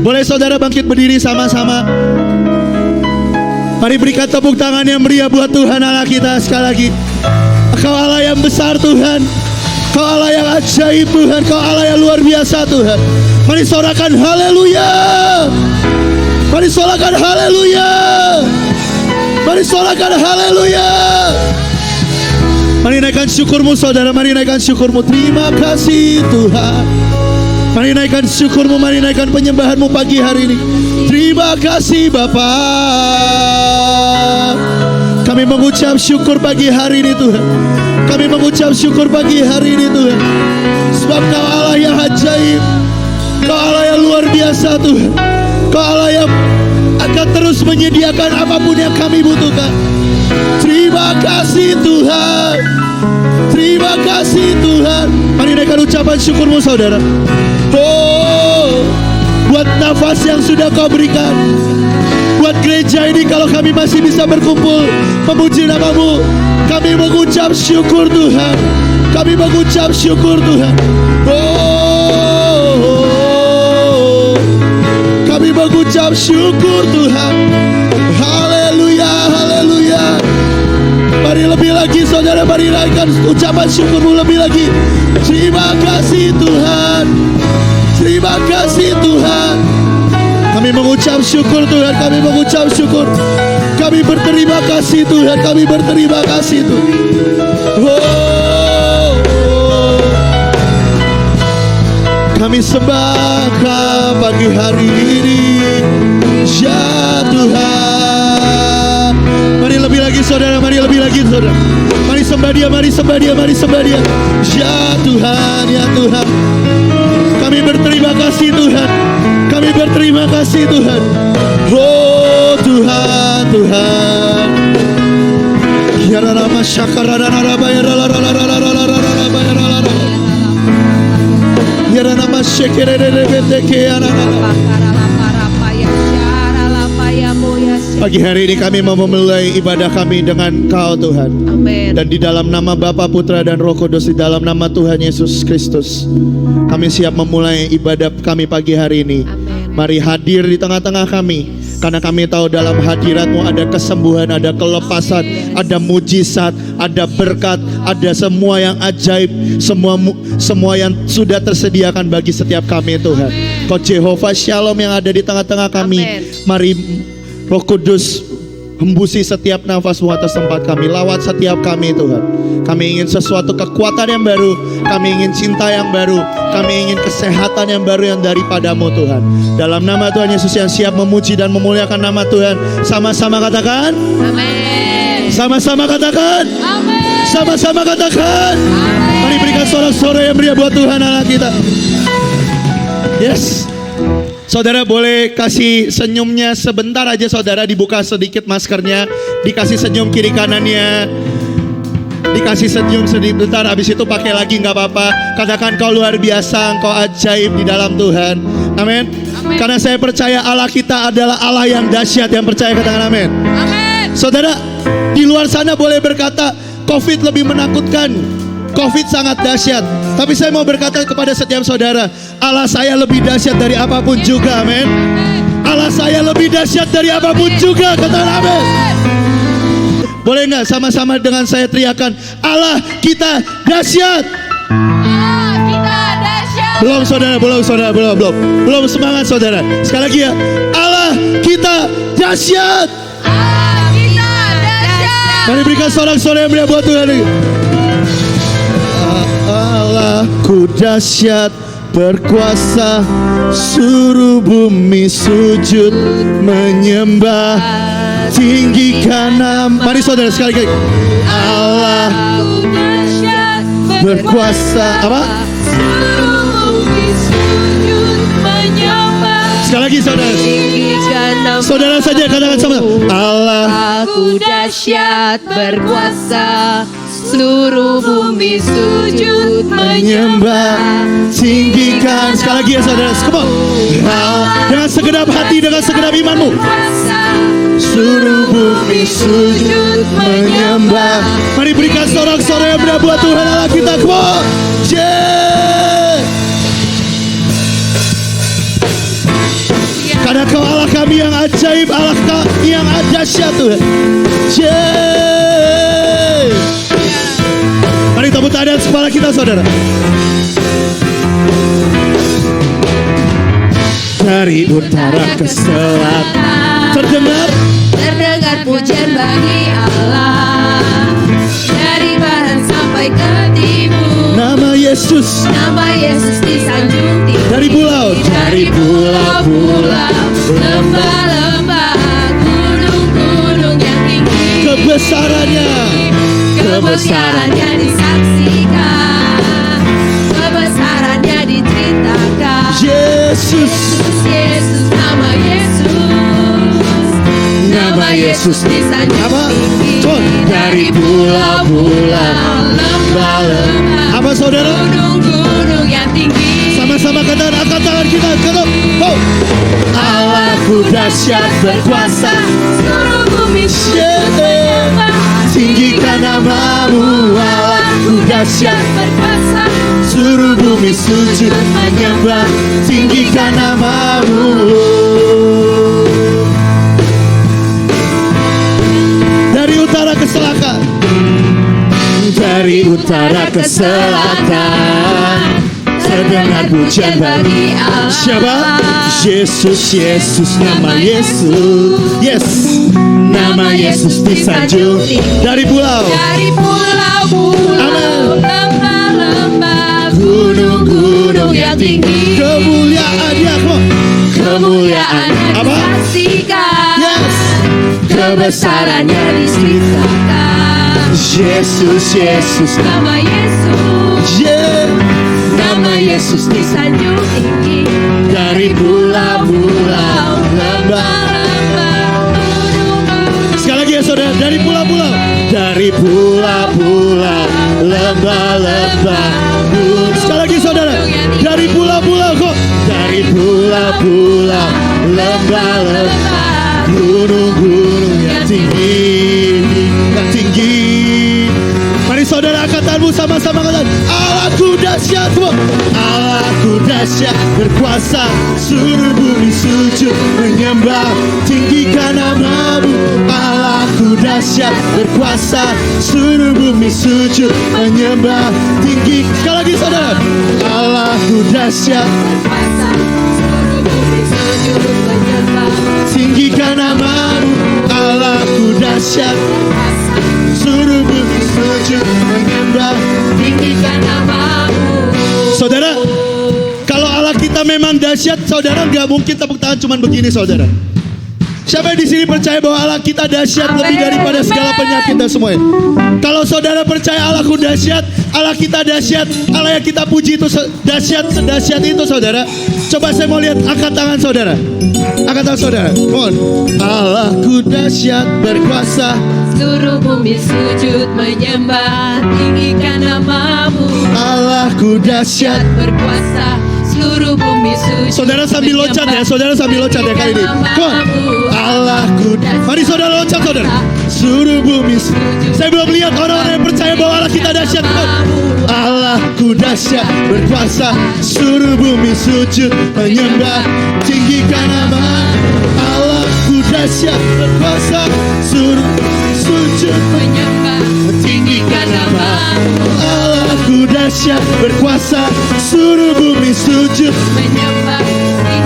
Boleh saudara bangkit berdiri sama-sama. Mari berikan tepuk tangan yang meriah buat Tuhan Allah kita sekali lagi. Kau Allah yang besar Tuhan. Kau Allah yang ajaib Tuhan. Kau Allah yang luar biasa Tuhan. Mari sorakan haleluya. Mari sorakan haleluya. Mari sorakan haleluya. Mari naikkan syukurmu saudara. Mari naikkan syukurmu. Terima kasih Tuhan. Mari naikkan syukurmu. Mari naikkan penyembahanmu pagi hari ini. Terima kasih Bapa. Kami mengucap syukur pagi hari ini Tuhan. Kami mengucap syukur pagi hari ini Tuhan. Sebab Kau Allah yang ajaib. Kau Allah yang luar biasa Tuhan. Kau Allah yang akan terus menyediakan apapun yang kami butuhkan. Terima kasih Tuhan. Terima kasih Tuhan. Mari naikkan ucapan syukurmu saudara. Oh, buat nafas yang sudah Kau berikan. Buat gereja ini kalau kami masih bisa berkumpul memuji nama-Mu, kami mengucap syukur Tuhan. Kami mengucap syukur Tuhan. Oh, kami mengucap syukur Tuhan. Haleluya, haleluya. Mari lebih lagi saudara, mari naikkan ucapan syukurmu lebih lagi. Terima kasih Tuhan. Terima kasih Tuhan. Kami mengucap syukur Tuhan. Kami mengucap syukur. Kami berterima kasih Tuhan. Kami berterima kasih Tuhan. Oh, kami sembah Kau pagi hari ini, ya Tuhan. Mari lebih lagi saudara. Mari lebih lagi saudara. Mari sembah Dia. Mari sembah Dia. Mari sembah Dia. Ya Tuhan. Ya Tuhan. Kami berterima kasih Tuhan. Kami berterima kasih Tuhan. Oh Tuhan, Tuhan. Ya Rama Syakara Raba ya Ya Rama Syekere Rebeteke ya. Pagi hari ini kami mau memulai ibadah kami dengan Kau Tuhan. Amin. Dan di dalam nama Bapa, Putra dan Roh Kudus, di dalam nama Tuhan Yesus Kristus, kami siap memulai ibadah kami pagi hari ini. Amin. Mari hadir di tengah-tengah kami, karena kami tahu dalam hadirat-Mu ada kesembuhan, ada kelepasan, ada mujizat, ada berkat, ada semua yang ajaib, semua yang sudah tersediakan bagi setiap kami Tuhan. Kau Jehovah Shalom yang ada di tengah-tengah kami. Amin. Mari Roh Kudus hembusi setiap nafas-Mu atas tempat kami. Lawat setiap kami Tuhan. Kami ingin sesuatu kekuatan yang baru. Kami ingin cinta yang baru. Kami ingin kesehatan yang baru yang daripada-Mu Tuhan. Dalam nama Tuhan Yesus yang siap memuji dan memuliakan nama Tuhan, sama-sama katakan Amin. Sama-sama katakan Amin. Sama-sama katakan Amin. Mari berikan sorak-sorai yang meriah buat Tuhan Allah kita. Yes. Saudara boleh kasih senyumnya sebentar aja saudara. Dibuka sedikit maskernya. Dikasih senyum kiri kanannya. Dikasih senyum sebentar. Habis itu pakai lagi gak apa-apa. Katakan Kau luar biasa. Engkau ajaib di dalam Tuhan. Amin. Karena saya percaya Allah kita adalah Allah yang dahsyat. Yang percaya katakan amin. Amin. Saudara di luar sana boleh berkata COVID lebih menakutkan, COVID sangat dahsyat. Tapi saya mau berkata kepada setiap saudara, Allah saya lebih dahsyat dari apapun juga, amin. Allah saya lebih dahsyat dari apapun juga, katakan amin. Boleh nggak sama-sama dengan saya teriakan, Allah kita dahsyat. Allah kita dahsyat. Belum saudara, belum semangat saudara. Sekali lagi ya, Allah kita dahsyat. Allah kita dahsyat. Mari berikan sorak-sorai yang meriah buat Tuhan. Allahku dahsyat berkuasa, suruh bumi sujud menyembah, tinggikan nama. Mari saudara sekali lagi. Allahku dahsyat berkuasa apa? Suruh bumi sujud menyembah. Sekali lagi saudara. Tinggikan nama. Saudara saja katakan sama. Aku dahsyat berkuasa, seluruh bumi sujud menyembah, tinggikan. Sekali lagi ya saudara. Come on. Dengan segenap hati, dengan segenap imanmu. Suruh bumi sujud menyembah. Mari berikan sorak-sorai yang meriah buat Tuhan Allah kita. Come on. Yeah. ajaib, Allah yang dahsyat Tuhan. Mari tepuk tangan atas kepala kita saudara. Dari utara ke selatan terdengar pujian bagi Allah. Dari barat sampai ke timur, nama Yesus disanjung tinggi. dari pulau-pulau, lembah-lembah, gunung-gunung yang tinggi. Kebesarannya disaksikan, kebesarannya diceritakan. Yesus, nama Yesus disanjung tinggi. Dari pulau-pulau, lembah-lembah, apa saudara? gunung-gunung yang tinggi. Sama-sama katakan, angkat tangan kita, katakan, Allahku dahsyat berkuasa, Seluruh bumi tinggikan namamu. Allahku dahsyat berkuasa, seluruh bumi sujud menyembah, tinggikan namamu. Dari utara ke selatan, dari utara ke selatan, terdengar pujian bagi Allah. Siapa? Yesus, nama Yesus. Yes, nama Yesus disanjung dari pulau-pulau, lembah-lembah, gunung-gunung yang tinggi. kemuliaannya apa? Disaksikan, Yes, kebesarannya diceritakan. Yesus, Nama Yesus disanjung tinggi. dari pulau-pulau, Lembah-lembah, gunung-gunung. sekali lagi ya saudara, dari pulau-pulau, lembah-lembah, sekali lagi saudara, dari pulau-pulau kok, dari pulau-pulau, lembah-lembah, gunung-gunung yang tinggi. Mari saudara angkat tanganmu sama-sama katakan, Allahku dahsyat, Allahku dahsyat berkuasa, seluruh bumi sujud menyembah, tinggikan namamu. Allahku dahsyat berkuasa, seluruh bumi sujud menyembah, tinggi. Sekali lagi saudara, Allahku dahsyat, Berkuasa, seluruh bumi sujud menyembah. tinggikan namamu. Allahku dahsyat, seluruh bumi sujud menyembah, Tinggikan namamu. Saudara, kalau Allah kita memang dahsyat, saudara nggak mungkin tepuk tangan cuman begini, saudara. Siapa yang di sini percaya bahwa Allah kita dahsyat lebih daripada segala penyakit dan semuanya? Kalau saudara percaya Allahku dahsyat, Allah kita dahsyat, Allah yang kita puji itu dahsyat, sedahsyat itu saudara. Coba saya mau lihat angkat tangan saudara. Angkat tangan saudara. Mohon. Allahku dahsyat berkuasa, Seluruh bumi sujud menyembah, tinggikan namamu. Allahku dahsyat. Berkuasa, seluruh bumi sujud. Saudara sambil loncat ya, saudara sambil loncat ya kali ini. Come on. Allahku, mari saudara loncat saudara. Seluruh bumi. Saya belum lihat orang-orang yang percaya bahwa Allah kita dahsyat. Come on. Allahku dahsyat berkuasa, seluruh bumi sujud menyembah, tinggikan nama. Allahku dahsyat berkuasa, seluruh sujud Menyembah, tinggikan nama. Allahku dahsyat berkuasa, seluruh bumi sujud. menyembah.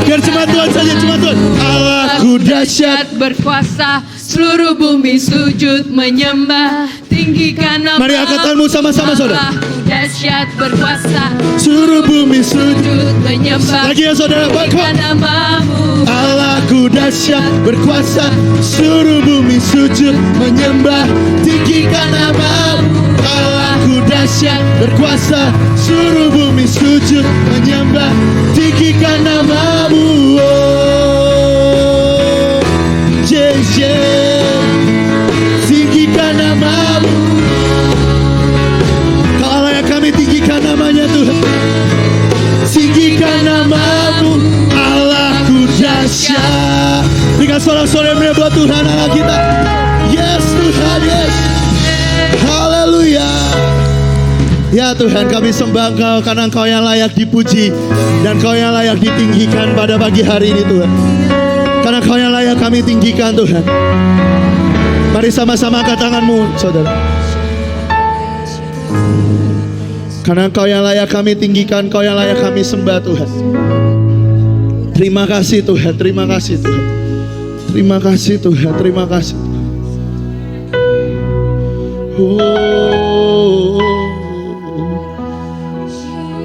Biar cuma Tuhan saja, cuma Tuhan. Allahku dahsyat. Berkuasa, seluruh bumi sujud menyembah, tinggikan namamu. Mari angkat tanganmu sama-sama saudara. Allahku dahsyat berkuasa, Seluruh bumi sujud. sujud menyembah. Lagi ya saudara, Tinggikan namamu. Allahku dahsyat berkuasa, seluruh bumi sujud menyembah, tinggikan namamu. Allahku dahsyat berkuasa, seluruh bumi sujud menyembah, tinggikan namamu. Oh, tinggikan namamu. Kau Allah yang kami tinggikan namanya Tuhan. Tinggikan namamu, Allahku dahsyat. Berikan sorak-sorai yang buat Tuhan Allah kita. Yes Tuhan, yes. Haleluya. Ya Tuhan, kami sembah Engkau karena Engkau yang layak dipuji dan Engkau yang layak ditinggikan pada pagi hari ini Tuhan. Karena Kau yang layak kami tinggikan Tuhan. Mari sama-sama angkat tanganmu, saudara. Karena Kau yang layak kami tinggikan, Kau yang layak kami sembah Tuhan. Terima kasih Tuhan, terima kasih Tuhan. Terima kasih Tuhan, terima kasih. Oh,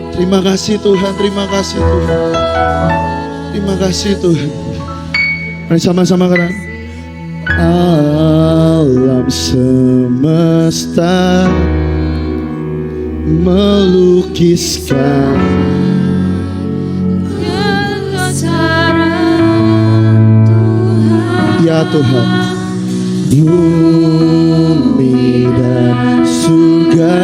terima kasih Tuhan, terima kasih Tuhan. Terima kasih Tuhan. Mari sama-sama katakan. Alam semesta melukiskan ya Tuhan, bumi dan surga.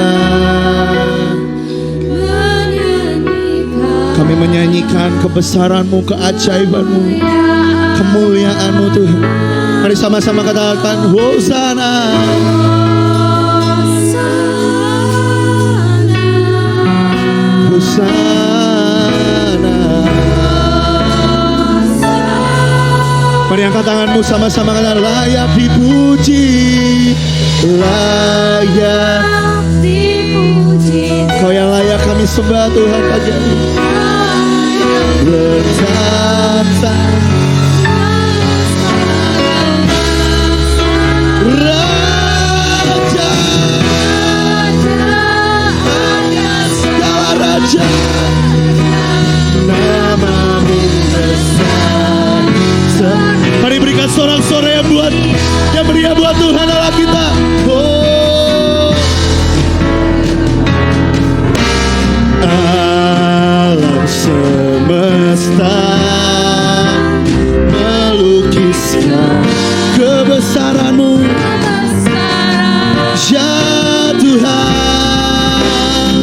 Kami menyanyikan kebesaran-Mu, keajaiban-Mu, kemuliaan-Mu Tuhan. Mari sama-sama katakan Hosana. Hosana. Mari angkat tanganmu sama-sama katakan layak dipuji, layak dipuji. Kau yang layak kami sembah Tuhan pagi ini. Bertata Raja, segala raja, nama-Mu besar. Mari berikan sorak-sorai yang meriah buat Tuhan Allah kita. Oh, alam semesta melukiskan kebesaran-Mu ya Tuhan.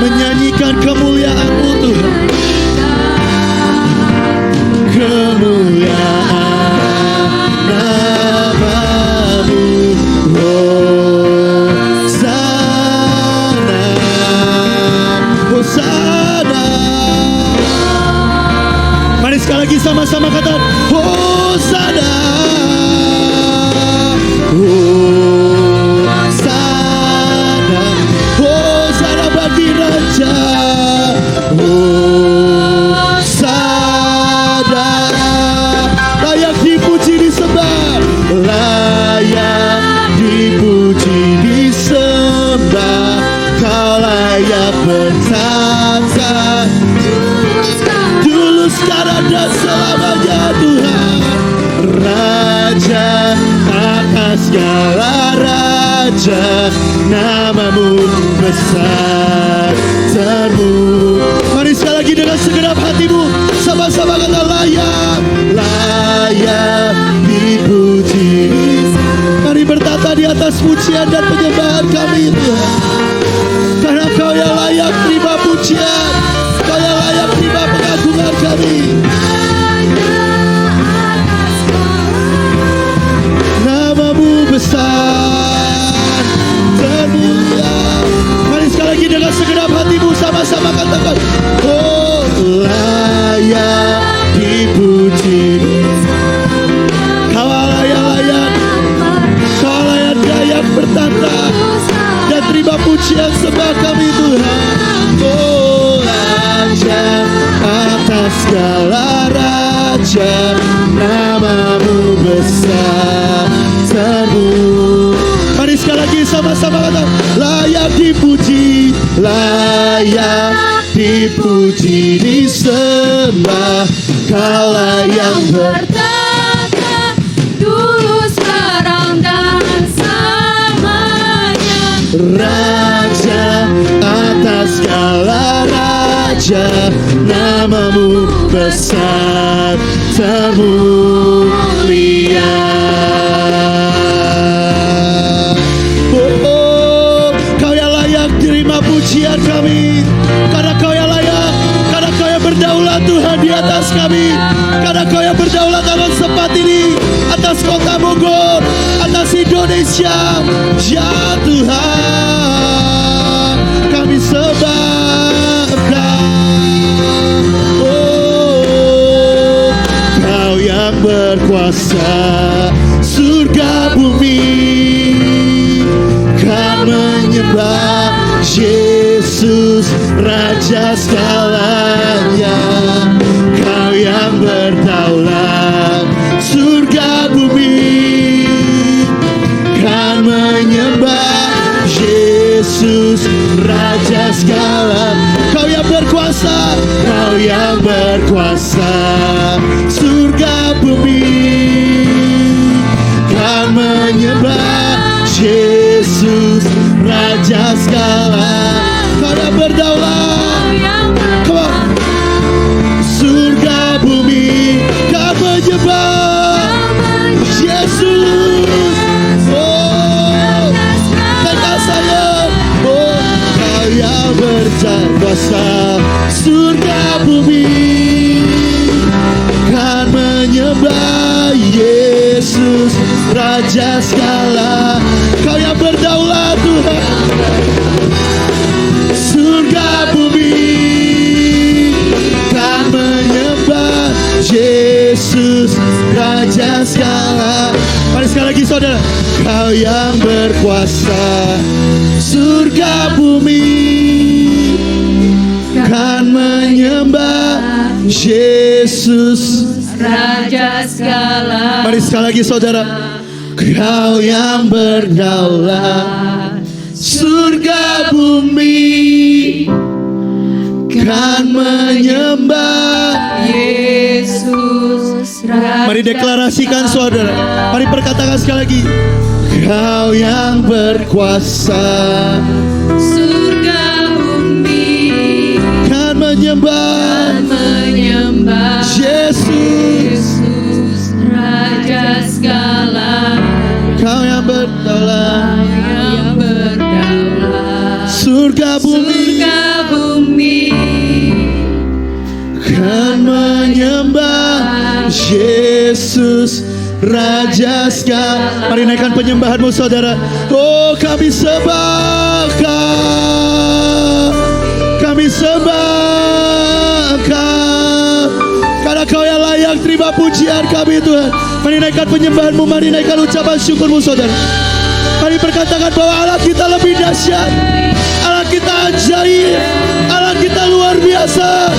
Menyanyikan kemuliaan-Mu Tuhan. Kemuliaan nama-Mu, Hosana, Hosana. Mari sekali lagi sama-sama kata Hosana, Hosana, Hosana bagi Raja, layak dipuji disembah, layak dipuji disembah. Kau layak bertata dulu, sekarang dan selamanya Tuhan. Raja atas segala raja, nama-Mu besar termu. Mari sekali lagi dengan segenap hatimu sama-sama kata layak, layak dipuji. Mari bertata di atas pujian dan penyembahan kami Tuhan. Karena Kau yang layak terima pujian, Kau yang layak terima pengagungan kami. Nama-Mu besar termulia. Mari sekali lagi dengan segenap hatimu sama-sama katakan oh layak dipuji. Kau layak, Kau layak bertata dan terima pujian sembah kami Tuhan. Oh Raja atas segala raja, nama-Mu besar termu. Mari sekali lagi sama-sama kata layak dipuji, layak dipuji disembah. Kau layak bertata dulu, sekarang dan selamanya. Raja atas segala raja, nama-Mu besar termulia. Oh, Kau yang layak terima pujian kami. Karena Kau yang layak, karena Kau yang berdaulat Tuhan di atas kami. Karena Kau yang berdaulat atas tempat ini, atas kota Bogor, atas Indonesia. Ya Tuhan, kami sembah Engkau. berkuasa, surga bumi kan menyembah Yesus Raja segalanya. Kau yang berdaulat, surga bumi kan menyembah Yesus Raja segala. Kau yang berkuasa, kau yang berkuasa, surga bumi kan menyembah Yesus Raja segala. Kau yang berdaulat, come on. Surga bumi kan menyembah Yesus. Oh, kata saya, oh, kau yang berkuasa, surga bumi kan menyembah Yesus Raja segala. Kau yang berdaulat Tuhan, surga bumi kan menyembah Yesus Raja segala. Mari sekali lagi saudara. Kau yang berkuasa, surga bumi kan menyembah Yesus Raja segala. Mari sekali lagi saudara. Kau yang berdaulat, surga bumi kan menyembah Yesus Raja. Mari deklarasikan saudara. Mari perkatakan sekali lagi. Kau yang berkuasa, surga bumi kan menyembah Yesus Raja segala. Kau yang berdaulat, surga bumi kan menyembah Yesus Raja segala. Mari naikkan penyembahanmu saudara. Oh, kami sembah Kau, kami sembah Kau, karena Kau yang layak terima pujian kami Tuhan. Mari naikkan penyembahanmu, mari naikkan ucapan syukurmu saudara. Mari perkatakan bahwa Allah kita lebih dahsyat, Allah kita ajaib, Allah kita luar biasa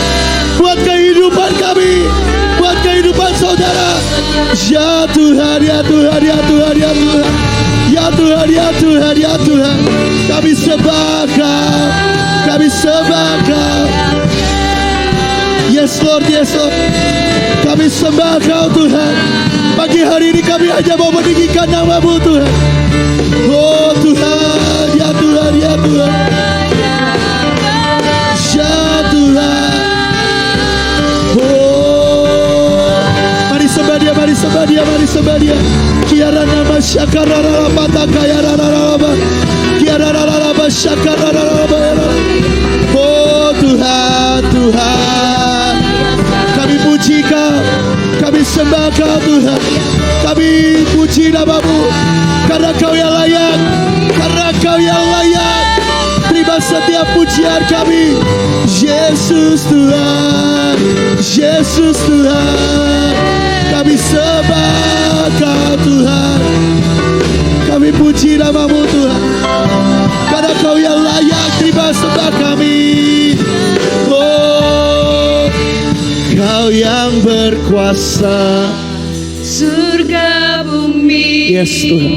buat kehidupan kami, buat kehidupan saudara. Ya Tuhan, ya Tuhan, ya Tuhan, ya Tuhan, ya Tuhan, ya Tuhan, ya Tuhan. Kami sembah Kau, kami sembah Kau. Yes Lord, yes Lord. Kami sembah Kau Tuhan. Pagi hari ini kami hanya mau meninggikan nama-Mu Tuhan. Oh Tuhan, ya Tuhan, ya Tuhan, ya Tuhan. Oh, mari sembah Dia, mari sembah Dia, mari sembah Dia. Kiara nama syakara ralapata kaya ralaba, kiara ralaba syakara ralaba. Oh Tuhan, Tuhan, kami puji Kau, kami sembah Kau Tuhan, kami puji nama-Mu, karena Kau yang layak, karena Kau yang layak. Terima setiap pujian kami, Yesus Tuhan, Yesus Tuhan. Kami sembah Kau Tuhan, kami puji nama-Mu Tuhan, karena Kau yang layak. Terima sembah kami. Oh, Kau yang berkuasa, surga bumi yes Tuhan,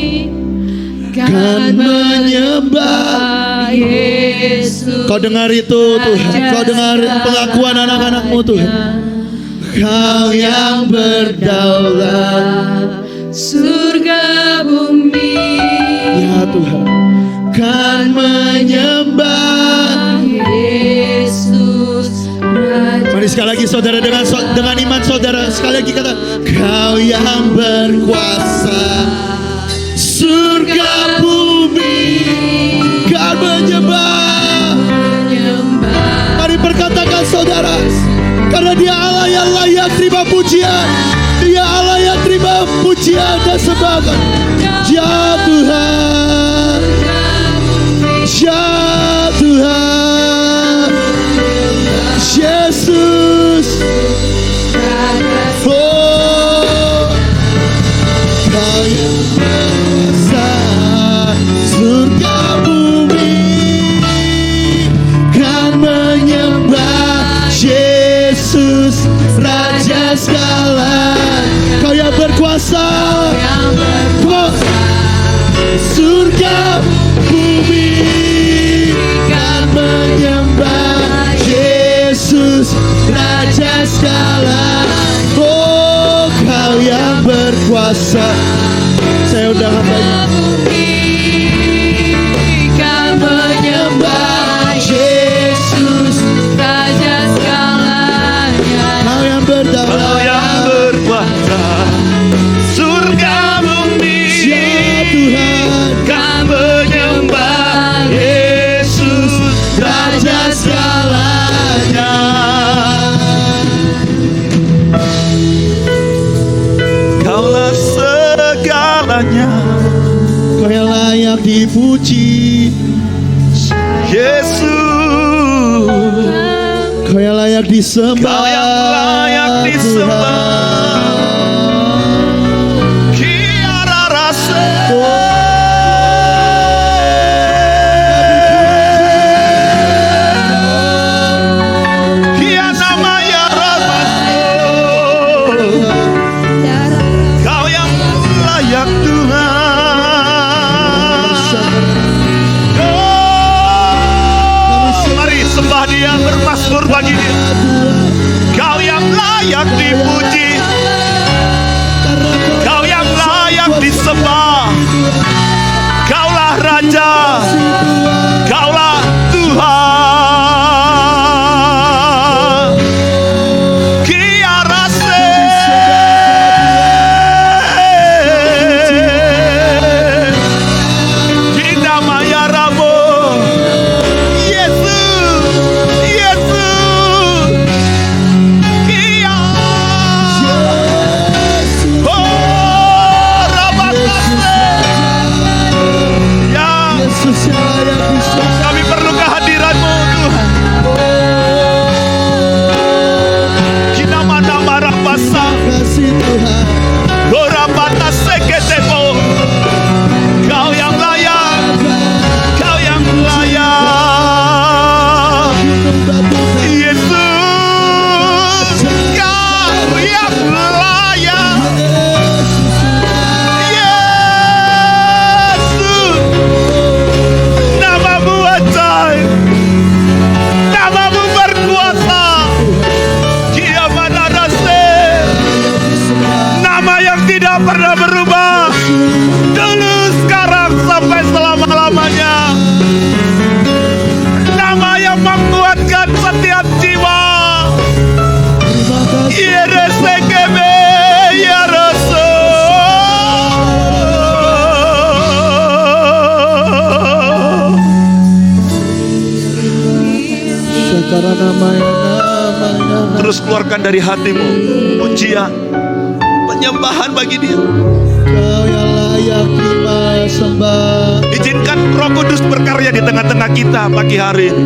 kan menyembah Yesus. Kau dengar itu Tuhan, Kau dengar pengakuan anak-anak-Mu Tuhan. Kau yang berdaulat, surga bumi ya Tuhan, kan menyembah Yesus Raja. Mari sekali lagi saudara, dengan iman saudara, sekali lagi kata, Kau yang berkuasa, surga bumi kan menyembah. Mari perkatakan saudara, karena Dia Allah yang layak terima pujian, Dia Allah yang terima pujian dan sembah. Ya Tuhan, ya Tuhan, Yesus. Oh, segalanya. Kau yang berkuasa. Surga bumi kan menyembah Yesus Raja segalanya. Oh, Kau yang berkuasa. Saya undang hambanya. Kan menyembah Yesus Raja segalanya. Kau yang berdaulat. Kau yang berkuasa. Surga bumi Ya Tuhan, kan menyembah Yesus Raja segalanya. Kaulah segalanya, Kau yang layak dipuji. Yesus. Kau yang layak disembah. Kau yang layak disembah. Kiara rasa. Kia namanya Rasul. Kau yang layak Tuhan. Oh, mari sembah Dia, bermasmur bagi Dia. Kau yang layak dipuji, Kau yang layak disembah. Kaulah Raja, Kaulah Tuhan. Kia rase. Kita maya ramo. Yesus, Yesus. Kia. Oh, rabatase. Ya, Yesus yang layak disembah. kami perlu kehadiran-Mu Tuhan. Kita mana marah pasang. Kasih Tuhan. Gorabata seketebo. Kau yang layak, Kau yang layak. Yesus, Kau yang layak. Yesus, namamu ajaib, namamu berkuasa. Dia mana rasa, nama yang tidak pernah berubah, dulu, sekarang, sampai selama-lamanya. Nama yang menguatkan setiap jiwa. Yeresekebe, ya Rasul. Sekarang namanya. Terus keluarkan dari hatimu pujian, penyembahan bagi Dia. Kau yang layak terima sembah. Izinkan Roh Kudus berkarya di tengah-tengah kita pagi hari ini.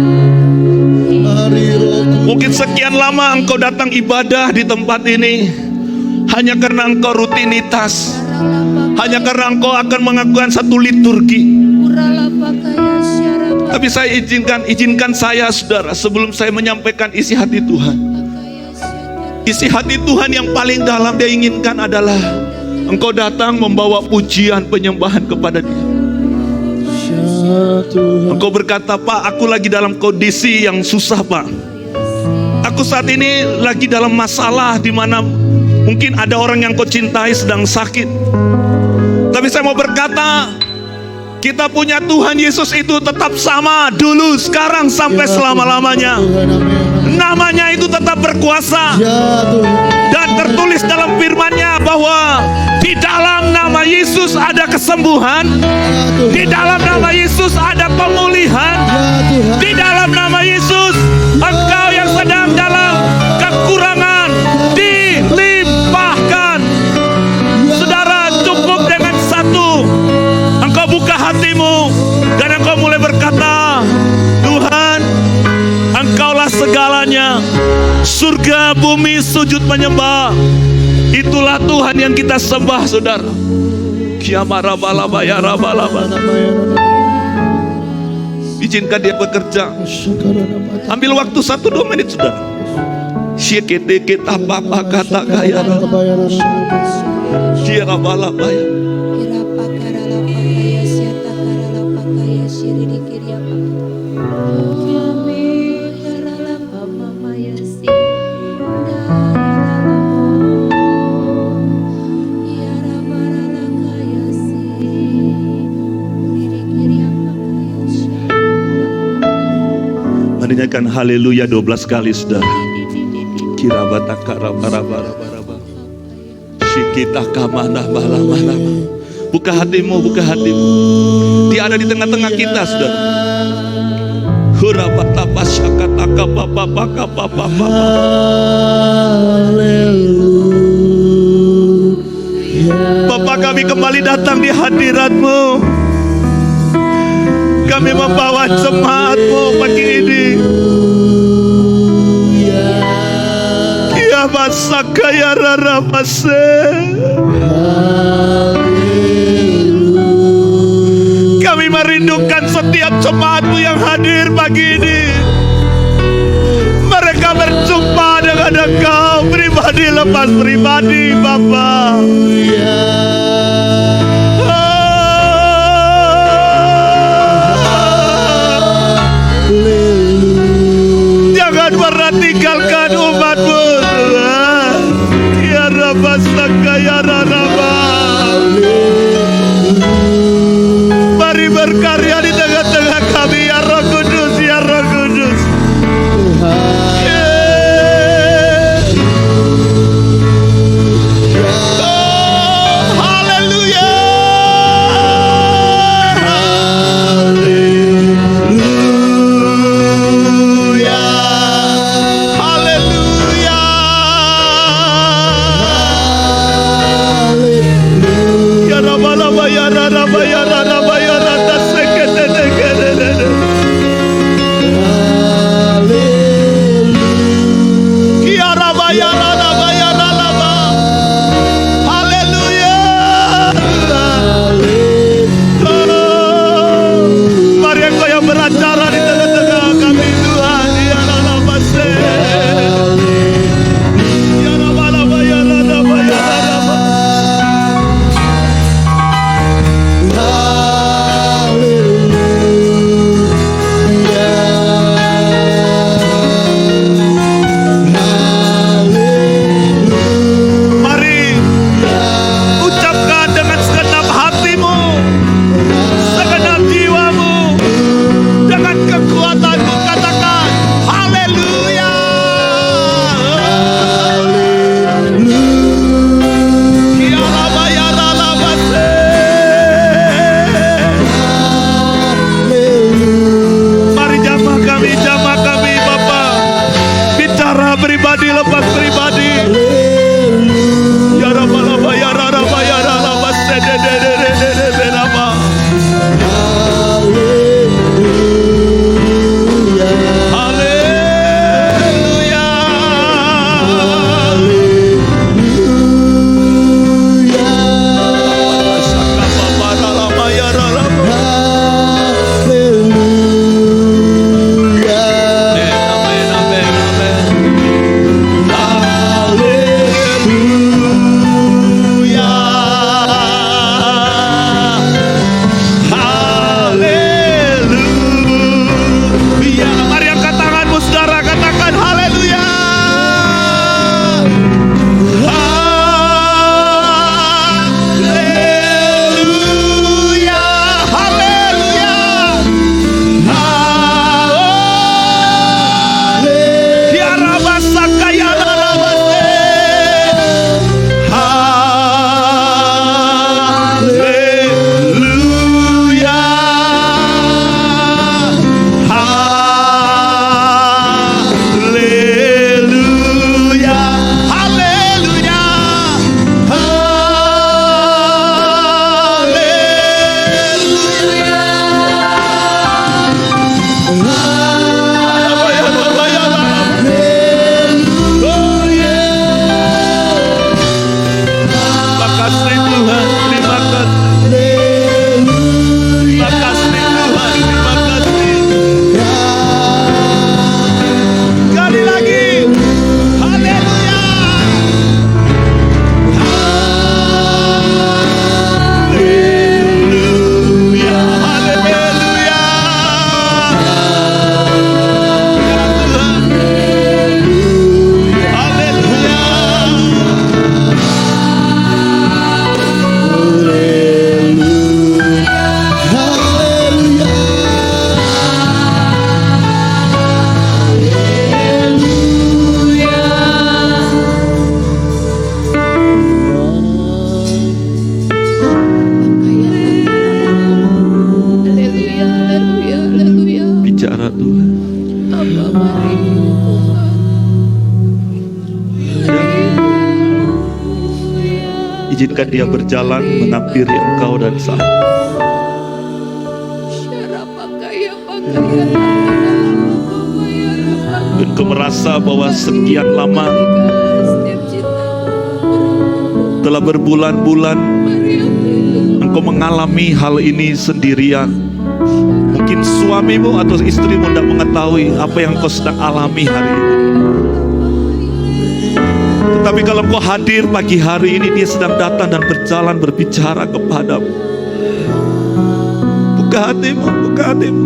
Mari Roh Kudus. Mungkin sekian lama engkau datang ibadah di tempat ini hanya karena engkau rutinitas, hanya karena engkau akan mengakukan satu liturgi. Tapi saya izinkan saya saudara, sebelum saya menyampaikan isi hati Tuhan, isi hati Tuhan yang paling dalam Dia inginkan adalah engkau datang membawa pujian penyembahan kepada Dia. Ya Tuhan. Engkau berkata, Pak, aku lagi dalam kondisi yang susah, Pak. Aku saat ini lagi dalam masalah di mana mungkin ada orang yang kau cintai sedang sakit. Tapi saya mau berkata, kita punya Tuhan Yesus itu tetap sama dulu, sekarang, sampai selama-lamanya. Tuhan, amin. Namanya itu tetap berkuasa. Ya Tuhan. Dan tertulis dalam firman-Nya bahwa di dalam nama Yesus ada kesembuhan, Ya Tuhan. di dalam nama Yesus ada pemulihan, Ya Tuhan. di dalam nama Yesus engkau yang sedang dalam kekurangan dilimpahkan. Saudara, cukup dengan satu, engkau buka hatimu dan engkau mulai berkata, Tuhan, engkaulah segalanya. Surga bumi sujud menyembah. Itulah Tuhan yang kita sembah, saudara. Kiamarabalaba ya rabalaba. Izinkan Dia bekerja. Ambil waktu 1-2 menit, saudara. Syekit-dikit apa-apa kata kaya. Kira bala baya. Menyanyikan haleluya 12 kali, saudara. Kirabata karabara-bara-bara. Syikita kamana bala-bala. Buka hatimu, buka hatimu. Dia ada di tengah-tengah kita, saudara. Hurabata pasyakataka papa. Bapa, kami kembali datang di hadirat-Mu. Kami membawa jemaat-Mu pagi ini. Ya masakaya raramase. Kami merindukan setiap jemaat-Mu yang hadir pagi ini. Mereka berjumpa dengan Engkau pribadi lepas pribadi, Bapa. Jangan pernah tinggalkan umat-Mu. Ya Rabbasaka ya Raraba. Mari berkarya di tengah-tengah kami, ya Roh Kudus, ya Roh Kudus. Oh, Tuhan. Hamba merindu Tuhan. Izinkan dia berjalan menghampiri engkau dan saya. Dan kau merasa bahwa sekian lama telah berbulan-bulan engkau mengalami hal ini sendirian. Mungkin suamimu atau istrimu tidak mengetahui apa yang kau sedang alami hari ini. Tetapi kalau kau hadir pagi hari ini, dia sedang datang dan berjalan berbicara kepadamu. Buka hatimu, buka hatimu.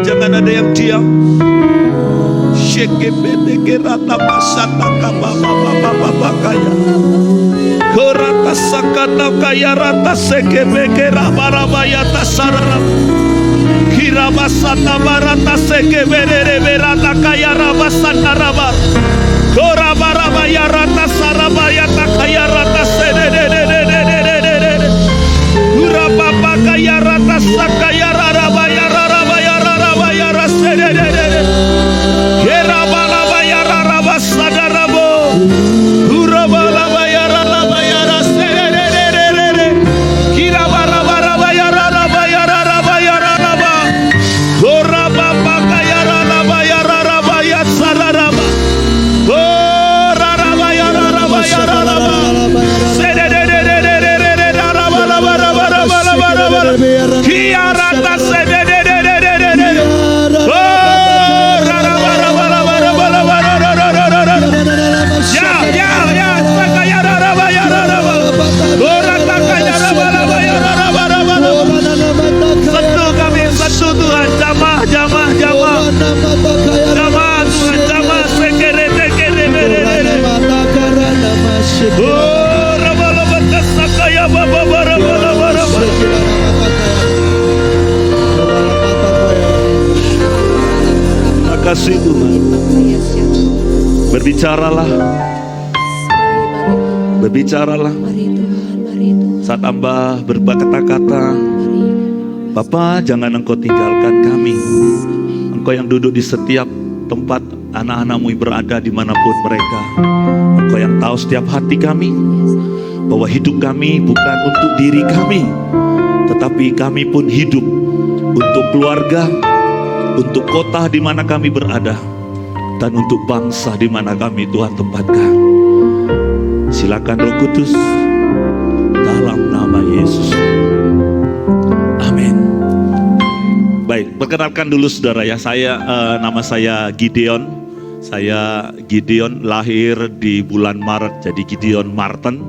Jangan ada yang diam. Shekebedeke rata pasata kababa kaya. Korata sakata kaya rata sekebeke rabarabaya tasarara. Kirabasata barata sekebere berata kaya rabasata rabar. Korabarabaya rata sarabaya takaya rata sedededededededede. Urababa kaya rata sakaya rarabaya rarabaya rarabaya rasedededede. Kerabalabaya rarabasadarabo. Urabalabaya rarabaya rasededededede. Kirabarabarabaya rarabaya rarabaya raraba. Korababa kaya rarabaya rarabaya sararaba. Korarabaya rarabaya raraba. Sededededededede rarabalabarabarabarabarabara. Kiarata sedededededede. Sentuh kami, sentuh Tuhan, jamah Tuhan, jamah sekere tekere berere. Oh, rabalabak sakaya baba bara. Terima kasih Tuhan. Berbicaralah. Saat hamba berkata-kata, Bapa, jangan engkau tinggalkan kami. Engkau yang duduk di setiap tempat anak-anakmu berada dimanapun mereka. Engkau yang tahu setiap hati kami, bahwa hidup kami bukan untuk diri kami, tetapi kami pun hidup untuk keluarga, untuk kota di mana kami berada, dan untuk bangsa di mana kami Tuhan tempatkan. Silakan Roh Kudus, dalam nama Yesus. Amin. Baik, perkenalkan dulu saudara ya. Nama saya Gideon. Saya Gideon, lahir di bulan Maret, jadi Gideon Martin.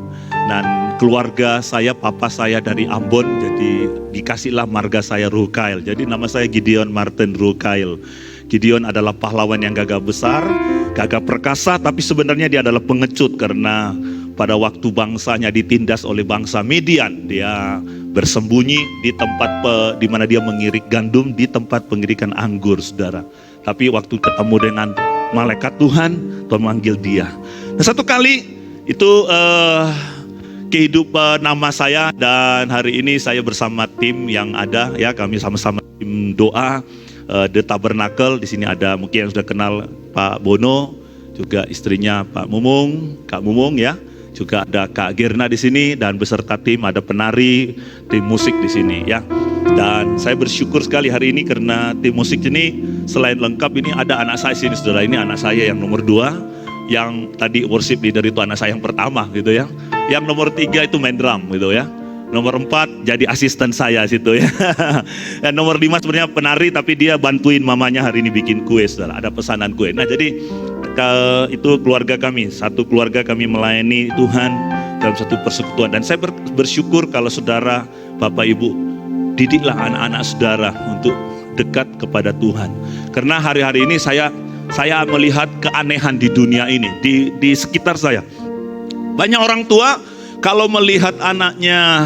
Dan keluarga saya, papa saya dari Ambon, jadi dikasihlah marga saya Rukail. Jadi nama saya Gideon Martin Rukail. Gideon adalah pahlawan yang gagah besar, gagah perkasa, tapi sebenarnya dia adalah pengecut karena pada waktu bangsanya ditindas oleh bangsa Midian, dia bersembunyi di tempat di mana dia mengirik gandum di tempat pengirikan anggur, saudara. Tapi waktu ketemu dengan malaikat Tuhan memanggil dia. Nah, satu kali itu kehidupan nama saya, dan hari ini saya bersama tim yang ada ya, kami sama-sama tim doa The Tabernacle. Di sini ada mungkin yang sudah kenal Pak Bono, juga istrinya Pak Mumung, Kak Mumung ya. Juga ada Kak Girna di sini dan beserta tim, ada penari, tim musik di sini ya. Dan saya bersyukur sekali hari ini karena tim musik ini selain lengkap, ini ada anak saya sini, saudara. Ini anak saya yang nomor 2, yang tadi worship leader itu anak saya yang pertama gitu ya. Yang nomor 3 itu main drum gitu ya. Nomor 4 jadi asisten saya situ ya. Dan nomor 5 sebenarnya penari, tapi dia bantuin mamanya hari ini bikin kue, saudara. Ada pesanan kue. Nah, jadi itu keluarga kami, satu keluarga kami melayani Tuhan dalam satu persekutuan. Dan saya bersyukur kalau saudara, Bapak Ibu, didiklah anak-anak saudara untuk dekat kepada Tuhan. Karena hari-hari ini saya melihat keanehan di dunia ini, di sekitar saya. Banyak orang tua kalau melihat anaknya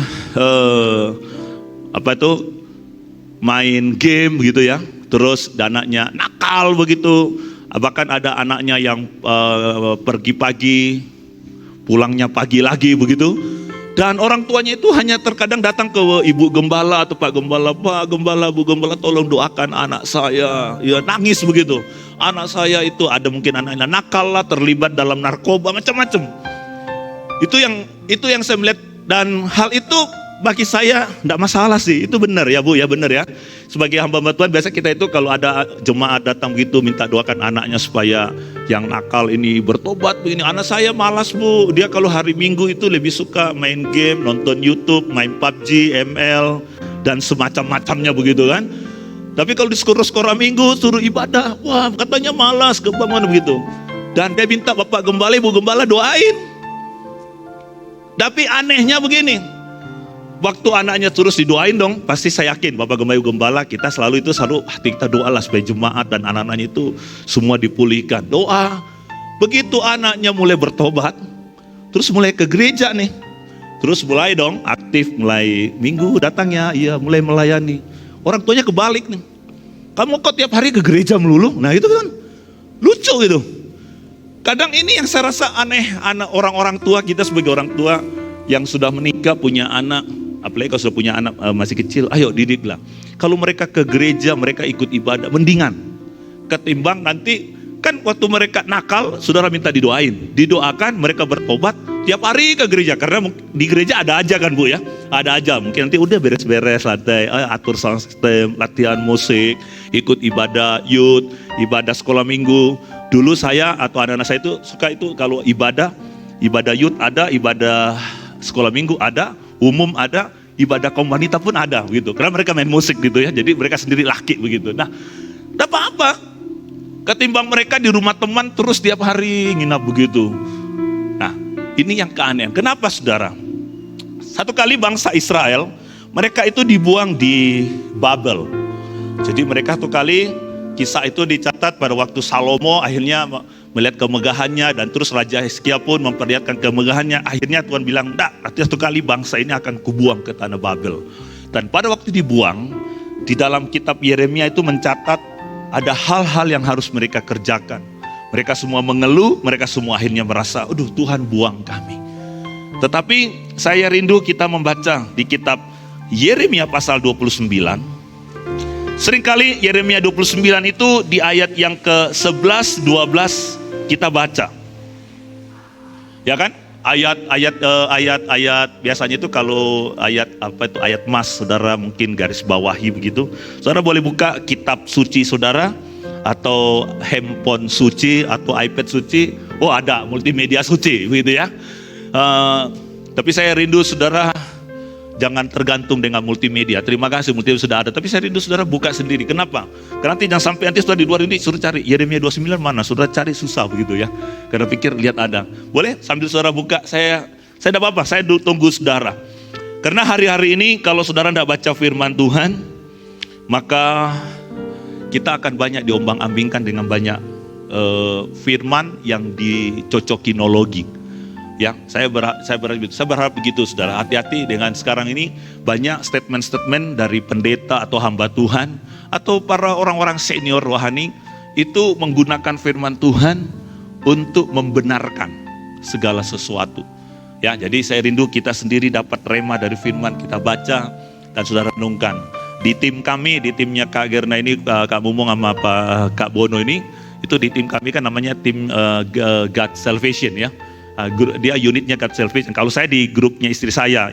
main game gitu ya, terus anaknya nakal begitu. Bahkan ada anaknya yang pergi pagi, pulangnya pagi lagi begitu. Dan orang tuanya itu hanya terkadang datang ke ibu gembala atau pak gembala, bu gembala tolong doakan anak saya. Ya nangis begitu. Anak saya itu ada mungkin anaknya nakal lah, terlibat dalam narkoba, macam-macam. Itu yang saya melihat, dan hal itu bagi saya tidak masalah sih. Itu benar ya Bu, ya benar ya. Sebagai hamba Tuhan biasa kita itu kalau ada jemaat datang gitu minta doakan anaknya supaya yang nakal ini bertobat begini. Anak saya malas Bu, dia kalau hari Minggu itu lebih suka main game, nonton YouTube, main PUBG, ML dan semacam-macamnya begitu kan. Tapi kalau di skor-skor Minggu suruh ibadah, wah katanya malas, kebangun begitu. Dan dia minta Bapak Gembala, Ibu Gembala doain. Tapi anehnya begini, waktu anaknya terus didoain dong, pasti saya yakin Bapak Gembala, Ibu Gembala kita selalu hati kita doalah supaya jemaat dan anak-anaknya itu semua dipulihkan. Doa. Begitu anaknya mulai bertobat, terus mulai ke gereja nih, terus mulai dong aktif, mulai Minggu datangnya, iya mulai melayani. Orang tuanya kebalik nih, kamu kok tiap hari ke gereja melulu? Nah itu kan lucu gitu. Kadang ini yang saya rasa aneh, anak orang-orang tua kita sebagai orang tua yang sudah menikah punya anak, apalagi kalau sudah punya anak masih kecil, ayo didiklah. Kalau mereka ke gereja, mereka ikut ibadah, mendingan ketimbang nanti kan waktu mereka nakal, saudara minta didoakan, mereka bertobat, tiap hari ke gereja, karena di gereja ada aja kan Bu ya, ada aja, mungkin nanti udah beres-beres lantai, atur sound system, latihan musik, ikut ibadah youth, ibadah sekolah minggu. Dulu saya atau anak-anak saya itu suka itu kalau ibadah youth ada, ibadah sekolah minggu ada, umum ada, ibadah kaum wanita pun ada begitu. Karena mereka main musik gitu ya, jadi mereka sendiri laki begitu. Nah, tidak apa-apa. Ketimbang mereka di rumah teman terus tiap hari nginap begitu. Nah, ini yang keanehan. Kenapa saudara? Satu kali bangsa Israel, mereka itu dibuang di Babel. Jadi mereka satu kali, kisah itu dicatat pada waktu Salomo akhirnya melihat kemegahannya, dan terus Raja Hizkia pun memperlihatkan kemegahannya. Akhirnya Tuhan bilang, artinya satu kali bangsa ini akan kubuang ke tanah Babel. Dan pada waktu dibuang, di dalam kitab Yeremia itu mencatat ada hal-hal yang harus mereka kerjakan. Mereka semua mengeluh, mereka semua akhirnya merasa, aduh Tuhan buang kami. Tetapi saya rindu kita membaca di kitab Yeremia pasal 29. Seringkali Yeremia 29 itu di ayat yang ke-11, 12 kita baca. Ya kan? Ayat biasanya itu kalau ayat emas, saudara mungkin garis bawahi begitu. Saudara boleh buka kitab suci saudara, atau handphone suci, atau iPad suci. Oh ada multimedia suci begitu ya. Tapi saya rindu saudara jangan tergantung dengan multimedia. Terima kasih multimedia sudah ada, tapi saya rindu saudara buka sendiri. Kenapa? Karena nanti jangan sampai nanti saudara di luar ini suruh cari Yeremia 29 mana, saudara cari susah begitu ya. Karena pikir lihat ada. Boleh sambil saudara buka, saya tidak apa-apa, saya tunggu saudara. Karena hari-hari ini kalau saudara tidak baca firman Tuhan, maka kita akan banyak diombang-ambingkan dengan banyak firman yang dicocokinologi. Ya, saya berharap begitu saudara. Hati-hati dengan sekarang ini banyak statement-statement dari pendeta atau hamba Tuhan atau para orang-orang senior rohani itu menggunakan firman Tuhan untuk membenarkan segala sesuatu. Ya, jadi saya rindu kita sendiri dapat rema dari firman, kita baca dan saudara renungkan. Di tim kami, di timnya Kak Gerna ini, Kak Mumung sama Kak Bono ini, itu di tim kami kan namanya tim God Salvation ya. Dia unitnya God Salvation. Kalau saya di grupnya istri saya,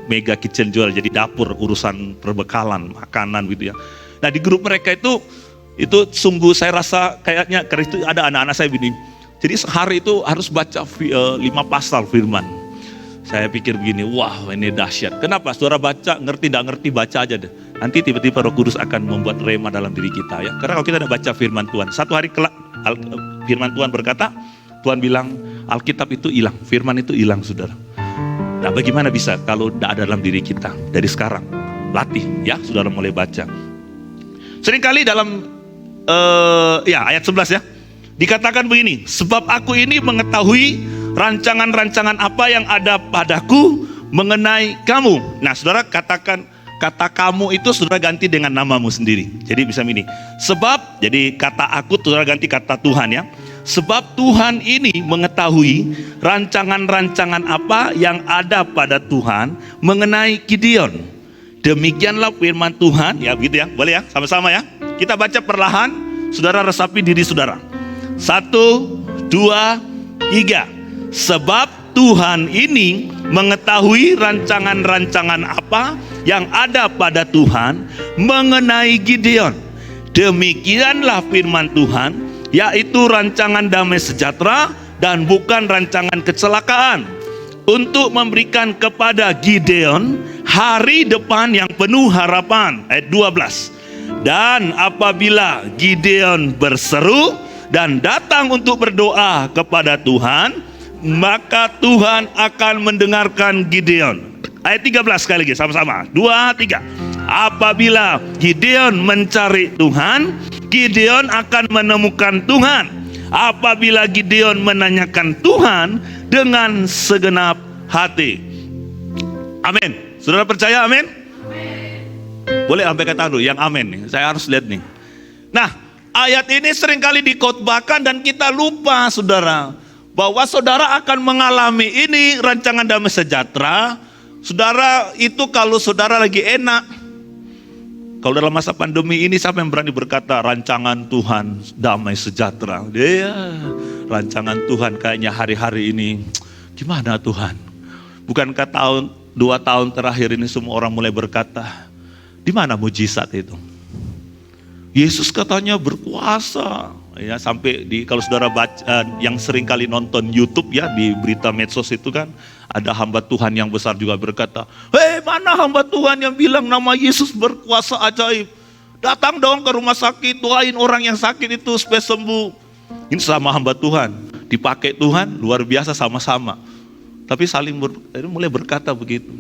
Mega Kitchen Jual, jadi dapur urusan perbekalan, makanan gitu ya. Nah di grup mereka itu sungguh saya rasa kayaknya, karena itu ada anak-anak saya begini. Jadi sehari itu harus baca 5 pasal firman. Saya pikir begini, wah ini dahsyat. Kenapa? Saudara baca, ngerti tidak ngerti baca aja deh. Nanti tiba-tiba Roh Kudus akan membuat rema dalam diri kita ya. Karena kalau kita tidak baca firman Tuhan, satu hari kelak firman Tuhan berkata, Tuhan bilang Alkitab itu hilang, firman itu hilang saudara. Nah bagaimana bisa kalau tidak ada dalam diri kita? Dari sekarang, latih ya saudara mulai baca. Seringkali dalam ayat 11 ya, dikatakan begini, sebab aku ini mengetahui rancangan-rancangan apa yang ada padaku mengenai kamu. Nah saudara katakan, kata kamu itu saudara ganti dengan namamu sendiri. Jadi bisa ini, sebab, jadi kata aku saudara ganti kata Tuhan ya. Sebab Tuhan ini mengetahui rancangan-rancangan apa yang ada pada Tuhan mengenai Gideon. Demikianlah firman Tuhan, ya begitu ya, boleh ya, sama-sama ya. Kita baca perlahan, saudara resapi diri saudara. 1, 2, 3. Sebab Tuhan ini mengetahui rancangan-rancangan apa yang ada pada Tuhan mengenai Gideon. Demikianlah firman Tuhan, yaitu rancangan damai sejahtera dan bukan rancangan kecelakaan, untuk memberikan kepada Gideon hari depan yang penuh harapan. Ayat 12. Dan apabila Gideon berseru dan datang untuk berdoa kepada Tuhan, maka Tuhan akan mendengarkan Gideon. Ayat 13 sekali lagi, sama-sama. 2, 3. Apabila Gideon mencari Tuhan, Gideon akan menemukan Tuhan. Apabila Gideon menanyakan Tuhan dengan segenap hati. Amin. Saudara percaya amin? Boleh sampai kata dulu yang amin nih. Saya harus lihat nih. Nah, ayat ini seringkali dikhotbahkan dan kita lupa saudara, bahwa saudara akan mengalami ini rancangan damai sejahtera. Saudara itu kalau saudara lagi enak. Kalau dalam masa pandemi ini siapa yang berani berkata rancangan Tuhan damai sejahtera? Dia rancangan Tuhan kayaknya hari-hari ini gimana Tuhan? Bukankah 2 tahun terakhir ini semua orang mulai berkata, di mana mujizat itu? Yesus katanya berkuasa. Ya, sampai kalau saudara baca yang sering kali nonton YouTube ya, di berita medsos itu kan ada hamba Tuhan yang besar juga berkata, hei, mana hamba Tuhan yang bilang nama Yesus berkuasa ajaib? Datang dong ke rumah sakit, doain orang yang sakit itu supaya sembuh. Ini sama hamba Tuhan, dipakai Tuhan luar biasa sama-sama. Tapi saling mulai berkata begitu.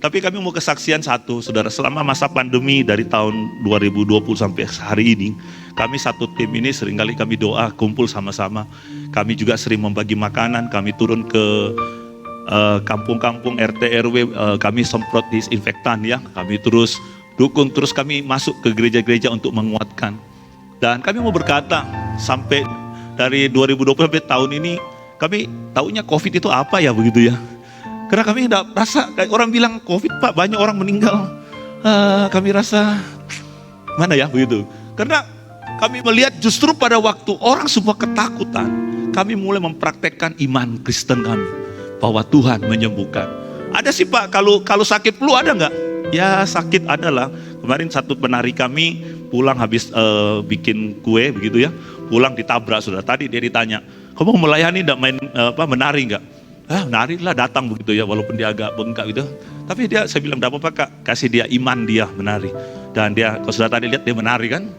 Tapi kami mau kesaksian satu, saudara. Selama masa pandemi dari tahun 2020 sampai hari ini, kami satu tim ini seringkali kami doa, kumpul sama-sama. Kami juga sering membagi makanan, kami turun ke kampung-kampung RT RW, kami semprot disinfektan ya. Kami terus dukung, terus kami masuk ke gereja-gereja untuk menguatkan. Dan kami mau berkata, sampai dari 2020 sampai tahun ini, kami taunya COVID itu apa ya begitu ya. Karena kami tidak rasa, kayak orang bilang COVID Pak, banyak orang meninggal. Kami rasa, mana ya begitu. Karena kami melihat justru pada waktu orang semua ketakutan, kami mulai mempraktekkan iman Kristen kami. Bahwa Tuhan menyembuhkan. Ada sih Pak, kalau sakit flu ada nggak? Ya sakit adalah. Kemarin satu penari kami pulang habis bikin kue begitu ya. Pulang ditabrak saudara. Tadi dia ditanya, kamu melayani tidak menari nggak? Menari lah, datang begitu ya, walaupun dia agak bengkak gitu. Tapi saya bilang, tidak apa-apa Kak, kasih dia iman dia menari. Dan dia, kalau sudah tadi lihat dia menari kan.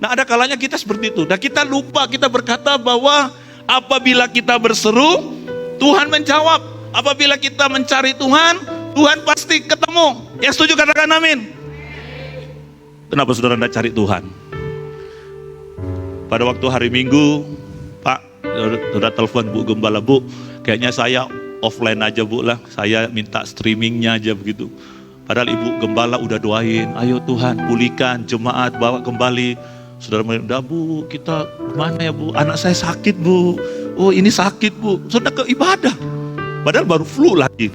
Nah ada kalanya kita seperti itu. Dan kita lupa, kita berkata bahwa apabila kita berseru, Tuhan menjawab. Apabila kita mencari Tuhan, Tuhan pasti ketemu. Yang setuju katakan amin. Kenapa saudara tidak cari Tuhan? Pada waktu hari Minggu, Pak, sudah telepon Bu Gembala, Bu, kayaknya saya offline aja Bu lah, saya minta streamingnya aja begitu. Padahal Ibu Gembala udah doain, ayo Tuhan pulihkan jemaat, bawa kembali. Saudara udah Bu, kita mana ya Bu, anak saya sakit Bu, oh ini sakit Bu, sudah ke ibadah. Padahal baru flu lagi.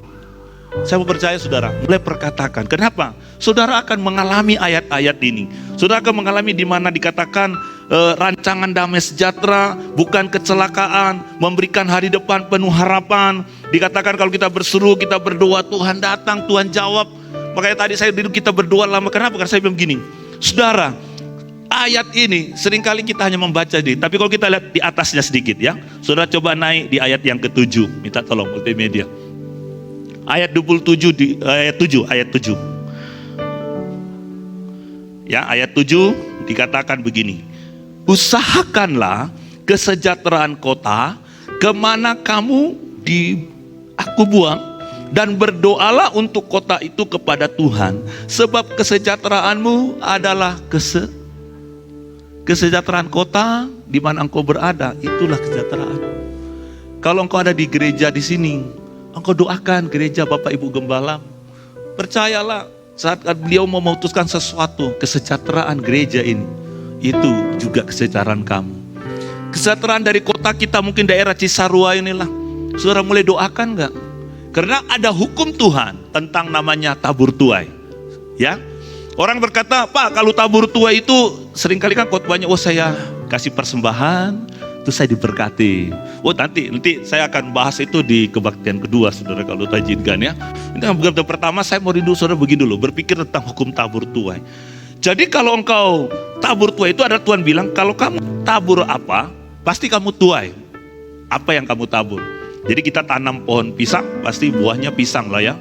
Saya mau percaya saudara, mulai perkatakan. Kenapa? Saudara akan mengalami ayat-ayat ini. Saudara akan mengalami di mana dikatakan rancangan damai sejahtera, bukan kecelakaan, memberikan hari depan penuh harapan. Dikatakan kalau kita berseru, kita berdoa, Tuhan datang, Tuhan jawab. Makanya tadi saya duduk kita berdoa lama. Kenapa? Karena saya bilang begini, saudara, ayat ini seringkali kita hanya membaca di, tapi kalau kita lihat di atasnya sedikit ya. Saudara coba naik di ayat yang ke-7. Minta tolong multimedia. Ayat 27 di ayat 7, ayat 7. Ya, ayat 7 dikatakan begini. Usahakanlah kesejahteraan kota kemana kamu aku buang, dan berdoalah untuk kota itu kepada Tuhan, sebab kesejahteraanmu adalah kesejahteraan kota di mana engkau berada, itulah kesejahteraan. Kalau engkau ada di gereja di sini, engkau doakan gereja Bapak Ibu Gembala. Percayalah, saat beliau mau memutuskan sesuatu, kesejahteraan gereja ini, itu juga kesejahteraan kamu. kesejahteraan dari kota kita, mungkin daerah Cisarua inilah. Saudara mulai doakan enggak? Karena ada hukum Tuhan tentang namanya tabur tuai. Ya, orang berkata, Pak, kalau tabur tuai itu seringkali kan khotbahnya, oh saya kasih persembahan, terus saya diberkati. Oh nanti saya akan bahas itu di kebaktian kedua, saudara, kalau Tuhan izinkan ya. Ini yang pertama saya mau rindu saudara begini dulu, berpikir tentang hukum tabur tuai. Jadi kalau engkau tabur tuai itu ada Tuhan bilang, kalau kamu tabur apa, pasti kamu tuai. Apa yang kamu tabur? Jadi kita tanam pohon pisang, pasti buahnya pisang lah ya.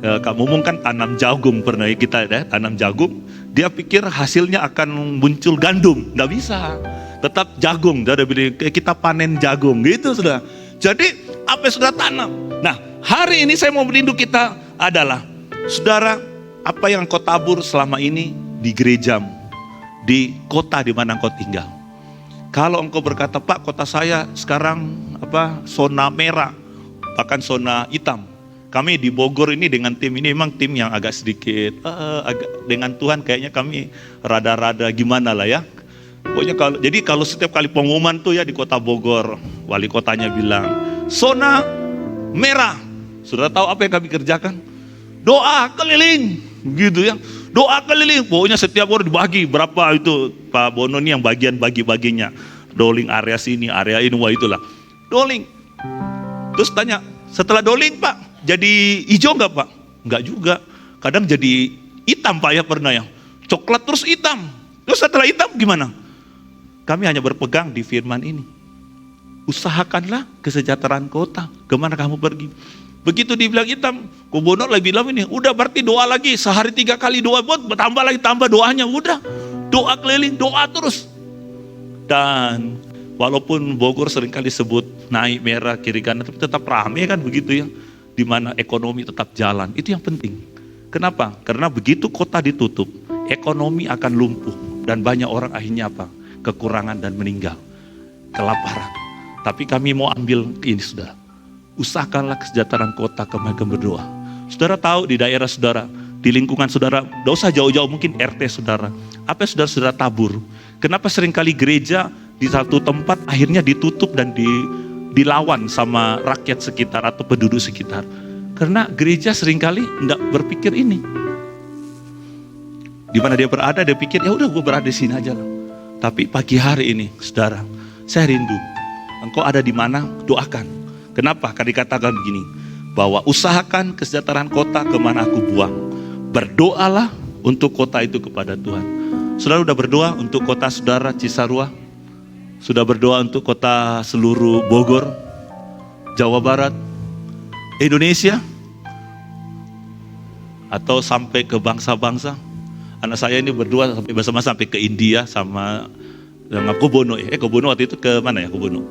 Kak Mumung kan tanam jagung, pernah kita ya, tanam jagung. Dia pikir hasilnya akan muncul gandum, nggak bisa. Tetap jagung, dia udah bilang kita panen jagung gitu sudah. Jadi apa yang sudah tanam. Nah hari ini saya mau merindu kita adalah, saudara, apa yang kau tabur selama ini di gerejamu, di kota di mana engkau tinggal. Kalau engkau berkata, Pak, kota saya sekarang zona merah, bahkan zona hitam. Kami di Bogor ini dengan tim ini memang tim yang agak sedikit, dengan Tuhan kayaknya kami rada-rada gimana lah ya. Pokoknya kalau setiap kali pengumuman tuh ya di kota Bogor, wali kotanya bilang, zona merah. Sudah tahu apa yang kami kerjakan? Doa keliling, gitu ya. Doa keliling, pokoknya setiap orang dibagi berapa itu, Pak Bono nih yang bagian bagi-baginya. Doling area sini, area ini, wah itulah. Doling. Terus tanya, setelah doling Pak, jadi hijau enggak Pak? Enggak juga. Kadang jadi hitam Pak ya, pernah ya. Coklat terus hitam. Terus setelah hitam gimana? Kami hanya berpegang di firman ini. Usahakanlah kesejahteraan kota. Kemana kamu pergi? Begitu dibilang hitam, Kubono lagi bilang ini, udah berarti doa lagi, sehari 3 kali doa, tambah lagi, tambah doanya, udah. Doa keliling, doa terus. Dan walaupun Bogor seringkali sebut naik merah kiri kanan, tapi tetap ramai kan begitu ya. Di mana ekonomi tetap jalan, itu yang penting. Kenapa? Karena begitu kota ditutup, ekonomi akan lumpuh dan banyak orang akhirnya kekurangan dan meninggal, kelaparan. Tapi kami mau ambil ini, saudara. Usahakanlah kesejahteraan kota, kami akan berdoa. Saudara tahu di daerah saudara, di lingkungan saudara, tidak usah jauh-jauh, mungkin RT saudara. Apa yang saudara tabur? Kenapa seringkali gereja di satu tempat akhirnya ditutup dan dilawan sama rakyat sekitar atau penduduk sekitar? Karena gereja seringkali tidak berpikir ini. Di mana dia berada, dia pikir ya udah gue berada di sini aja lah. Tapi pagi hari ini, saudara, saya rindu. Engkau ada di mana? Doakan. Kenapa? Karena dikatakan begini, bahwa usahakan kesejahteraan kota kemana aku buang. Berdoalah untuk kota itu kepada Tuhan. Saudara sudah berdoa untuk kota saudara Cisarua? Sudah berdoa untuk kota seluruh Bogor, Jawa Barat, Indonesia? Atau sampai ke bangsa-bangsa? Anak saya ini berdoa bersama sampai ke India sama dengan Kubono. Kubono waktu itu ke mana ya Kubono?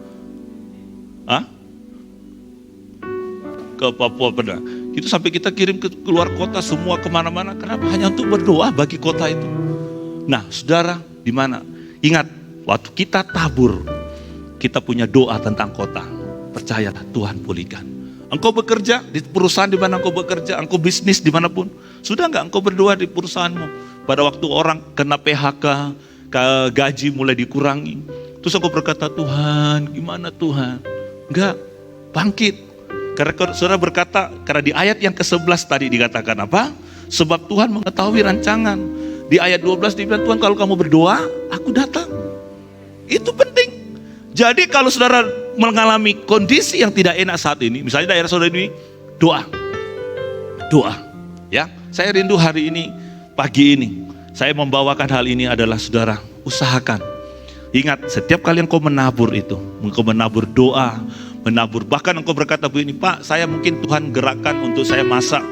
Ke Papua pernah. Itu sampai kita kirim ke keluar kota semua kemana-mana. Kenapa? Hanya untuk berdoa bagi kota itu. Nah, saudara, di mana? Ingat, waktu kita tabur, kita punya doa tentang kota. Percayalah, Tuhan pulihkan. Engkau bekerja di perusahaan di mana engkau bekerja, engkau bisnis dimanapun. Sudah enggak engkau berdoa di perusahaanmu? Pada waktu orang kena PHK, gaji mulai dikurangi. Terus engkau berkata, Tuhan, gimana Tuhan? Enggak, bangkit. Karena saudara berkata, karena di ayat yang ke-11 tadi dikatakan apa? Sebab Tuhan mengetahui rancangan. Di ayat 12 dibilang, Tuhan kalau kamu berdoa, aku datang. Itu penting. Jadi kalau saudara mengalami kondisi yang tidak enak saat ini, misalnya daerah saudara ini, doa. Doa. Ya, saya rindu hari ini, pagi ini, saya membawakan hal ini adalah saudara, usahakan. Ingat, setiap kali engkau menabur itu, engkau menabur doa, menabur. Bahkan engkau berkata begini, Pak, saya mungkin Tuhan gerakkan untuk saya masak.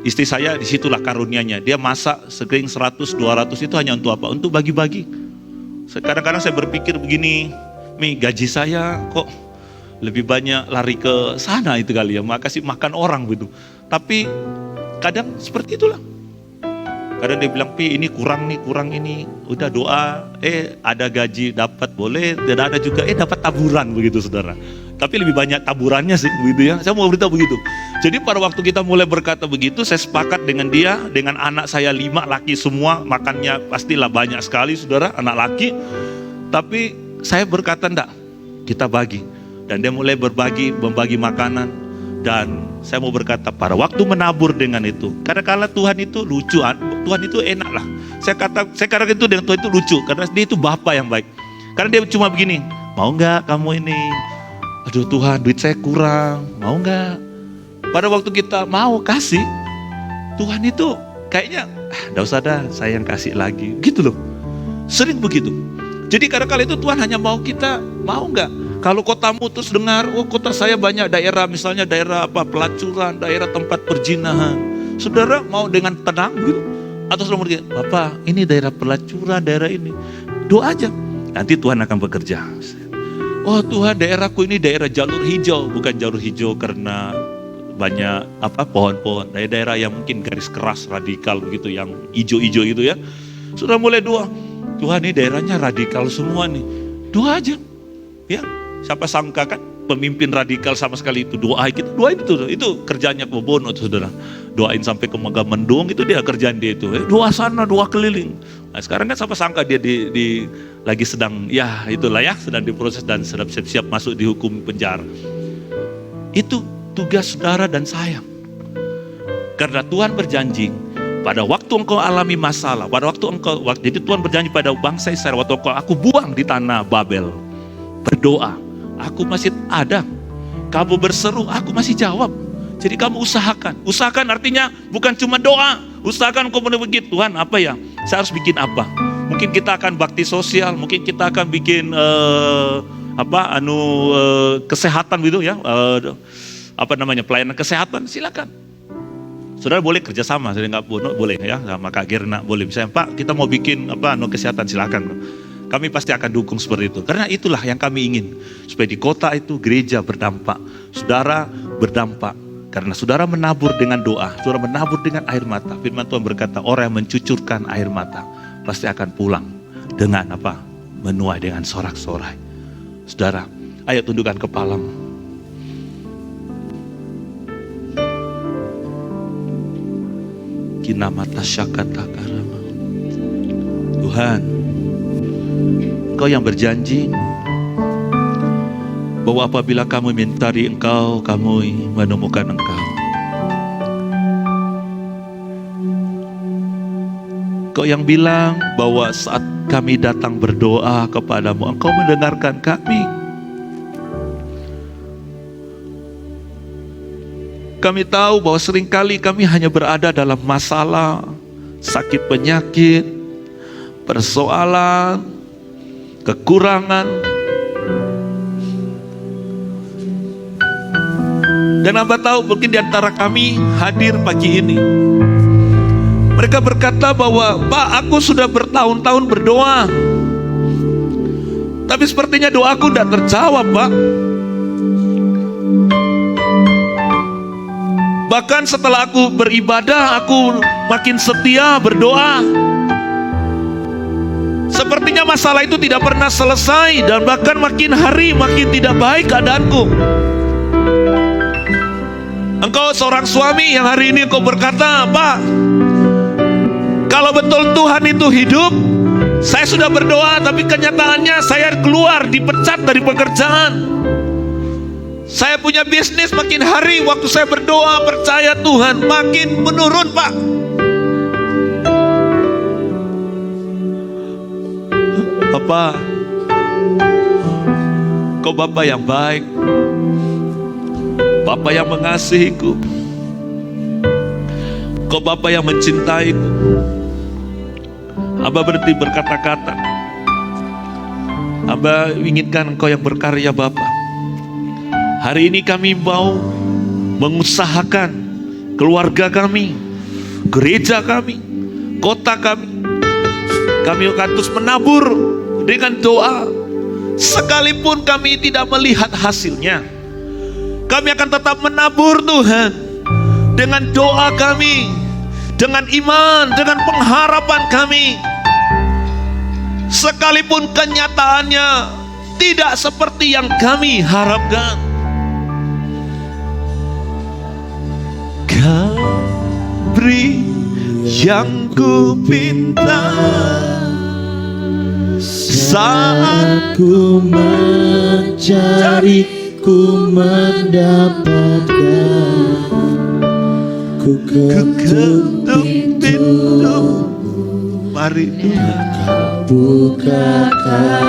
Istri saya disitulah karunianya. Dia masak sekering 100, 200 itu hanya untuk apa? Untuk bagi-bagi. Kadang-kadang saya berpikir begini, gaji saya kok lebih banyak lari ke sana itu kali ya. Makasih makan orang begitu. Tapi kadang seperti itulah. Kadang dia bilang, ini kurang nih, kurang ini. Udah doa, ada gaji dapat boleh. Tidak ada juga, dapat taburan begitu saudara. Tapi lebih banyak taburannya sih begitu ya. Saya mau beritahu begitu. Jadi pada waktu kita mulai berkata begitu, saya sepakat dengan dia, dengan anak saya 5 laki semua, makannya pastilah banyak sekali saudara, anak laki. Tapi saya berkata enggak, kita bagi. Dan dia mulai membagi makanan. Dan saya mau berkata, pada waktu menabur dengan itu, kadang-kala Tuhan itu lucu, Tuhan itu enak lah. Saya katakan itu dengan Tuhan itu lucu, karena dia itu Bapa yang baik. Karena dia cuma begini, mau nggak kamu ini? Aduh Tuhan, duit saya kurang, mau nggak? Pada waktu kita mau kasih, Tuhan itu kayaknya, nggak usah dah, saya yang kasih lagi, gitu loh. Sering begitu. Jadi kadang-kala itu Tuhan hanya mau kita, mau nggak? Kalau kotamu terus dengar, oh kota saya banyak daerah, misalnya daerah pelacuran, daerah tempat perzinahan. Saudara mau dengan tenang gitu? Atau saudara mau Bapak, ini daerah pelacuran, daerah ini. Doa aja, nanti Tuhan akan bekerja. Oh Tuhan, daerahku ini daerah jalur hijau, bukan jalur hijau karena banyak pohon-pohon. Daerah yang mungkin garis keras, radikal begitu, yang hijau-hijau gitu ya. Sudah mulai doa, Tuhan ini daerahnya radikal semua nih. Doa aja, ya. Siapa sangka kan pemimpin radikal sama sekali itu doain itu kerjanya Bobono saudara. Doain sampai ke Megamendung itu dia kerjaan dia itu. Doa sana, doa keliling. Nah, sekarang kan siapa sangka dia lagi sedang ya itulah ya sedang diproses dan sedang siap-siap masuk di hukum penjara. Itu tugas saudara dan saya. Karena Tuhan berjanji pada waktu engkau alami masalah, jadi Tuhan berjanji pada bangsa Israel waktu aku buang di tanah Babel, berdoa. Aku masih ada. Kamu berseru, aku masih jawab. Jadi kamu usahakan. Usahakan artinya bukan cuma doa. Usahakan kau begitu, Tuhan apa ya? Saya harus bikin apa? Mungkin kita akan bakti sosial, mungkin kita akan bikin kesehatan gitu ya. Pelayanan kesehatan, silakan. Saudara boleh kerjasama, saya nggak boleh ya, sama Kak Gerna boleh. Misalnya Pak, kita mau bikin kesehatan, silakan. Kami pasti akan dukung seperti itu. Karena itulah yang kami ingin. Supaya di kota itu gereja berdampak. Saudara berdampak. Karena saudara menabur dengan doa. Saudara menabur dengan air mata. Firman Tuhan berkata, orang yang mencucurkan air mata pasti akan pulang dengan menuai dengan sorak-sorai. Saudara, ayo tundukkan kepalamu. Kinamata syakata karama. Tuhan, Engkau yang berjanji bahwa apabila kami mencari Engkau, kami menemukan Engkau. Engkau yang bilang bahwa saat kami datang berdoa kepadamu, Engkau mendengarkan kami. Kami tahu bahwa seringkali kami hanya berada dalam masalah, sakit penyakit, persoalan, kekurangan. Dan Hamba tahu mungkin di antara kami hadir pagi ini, mereka berkata bahwa Pak, aku sudah bertahun-tahun berdoa, tapi sepertinya doaku tidak terjawab Pak. Bahkan setelah aku beribadah, aku makin setia berdoa, sepertinya masalah itu tidak pernah selesai, dan bahkan makin hari makin tidak baik keadaanku. Engkau seorang suami yang hari ini engkau berkata, Pak, kalau betul Tuhan itu hidup, saya sudah berdoa, tapi kenyataannya saya keluar, dipecat dari pekerjaan. Saya punya bisnis, makin hari waktu saya berdoa percaya Tuhan makin menurun Pak. Bapak, Kau Bapak yang baik, Bapak yang mengasihiku, Kau Bapak yang mencintaiku. Hamba berhenti berkata-kata. Hamba inginkan Engkau yang berkarya Bapak. Hari ini kami mau mengusahakan keluarga kami, gereja kami, kota kami. Kami akan terus menabur dengan doa. Sekalipun kami tidak melihat hasilnya, kami akan tetap menabur Tuhan. Dengan doa kami, dengan iman, dengan pengharapan kami. Sekalipun kenyataannya tidak seperti yang kami harapkan, Kau beri yang ku pinta, Saat Ku mencari, ku mendapatkan, ku ketuk ketuk pintu, pintu, mari Tuhan. bukakan,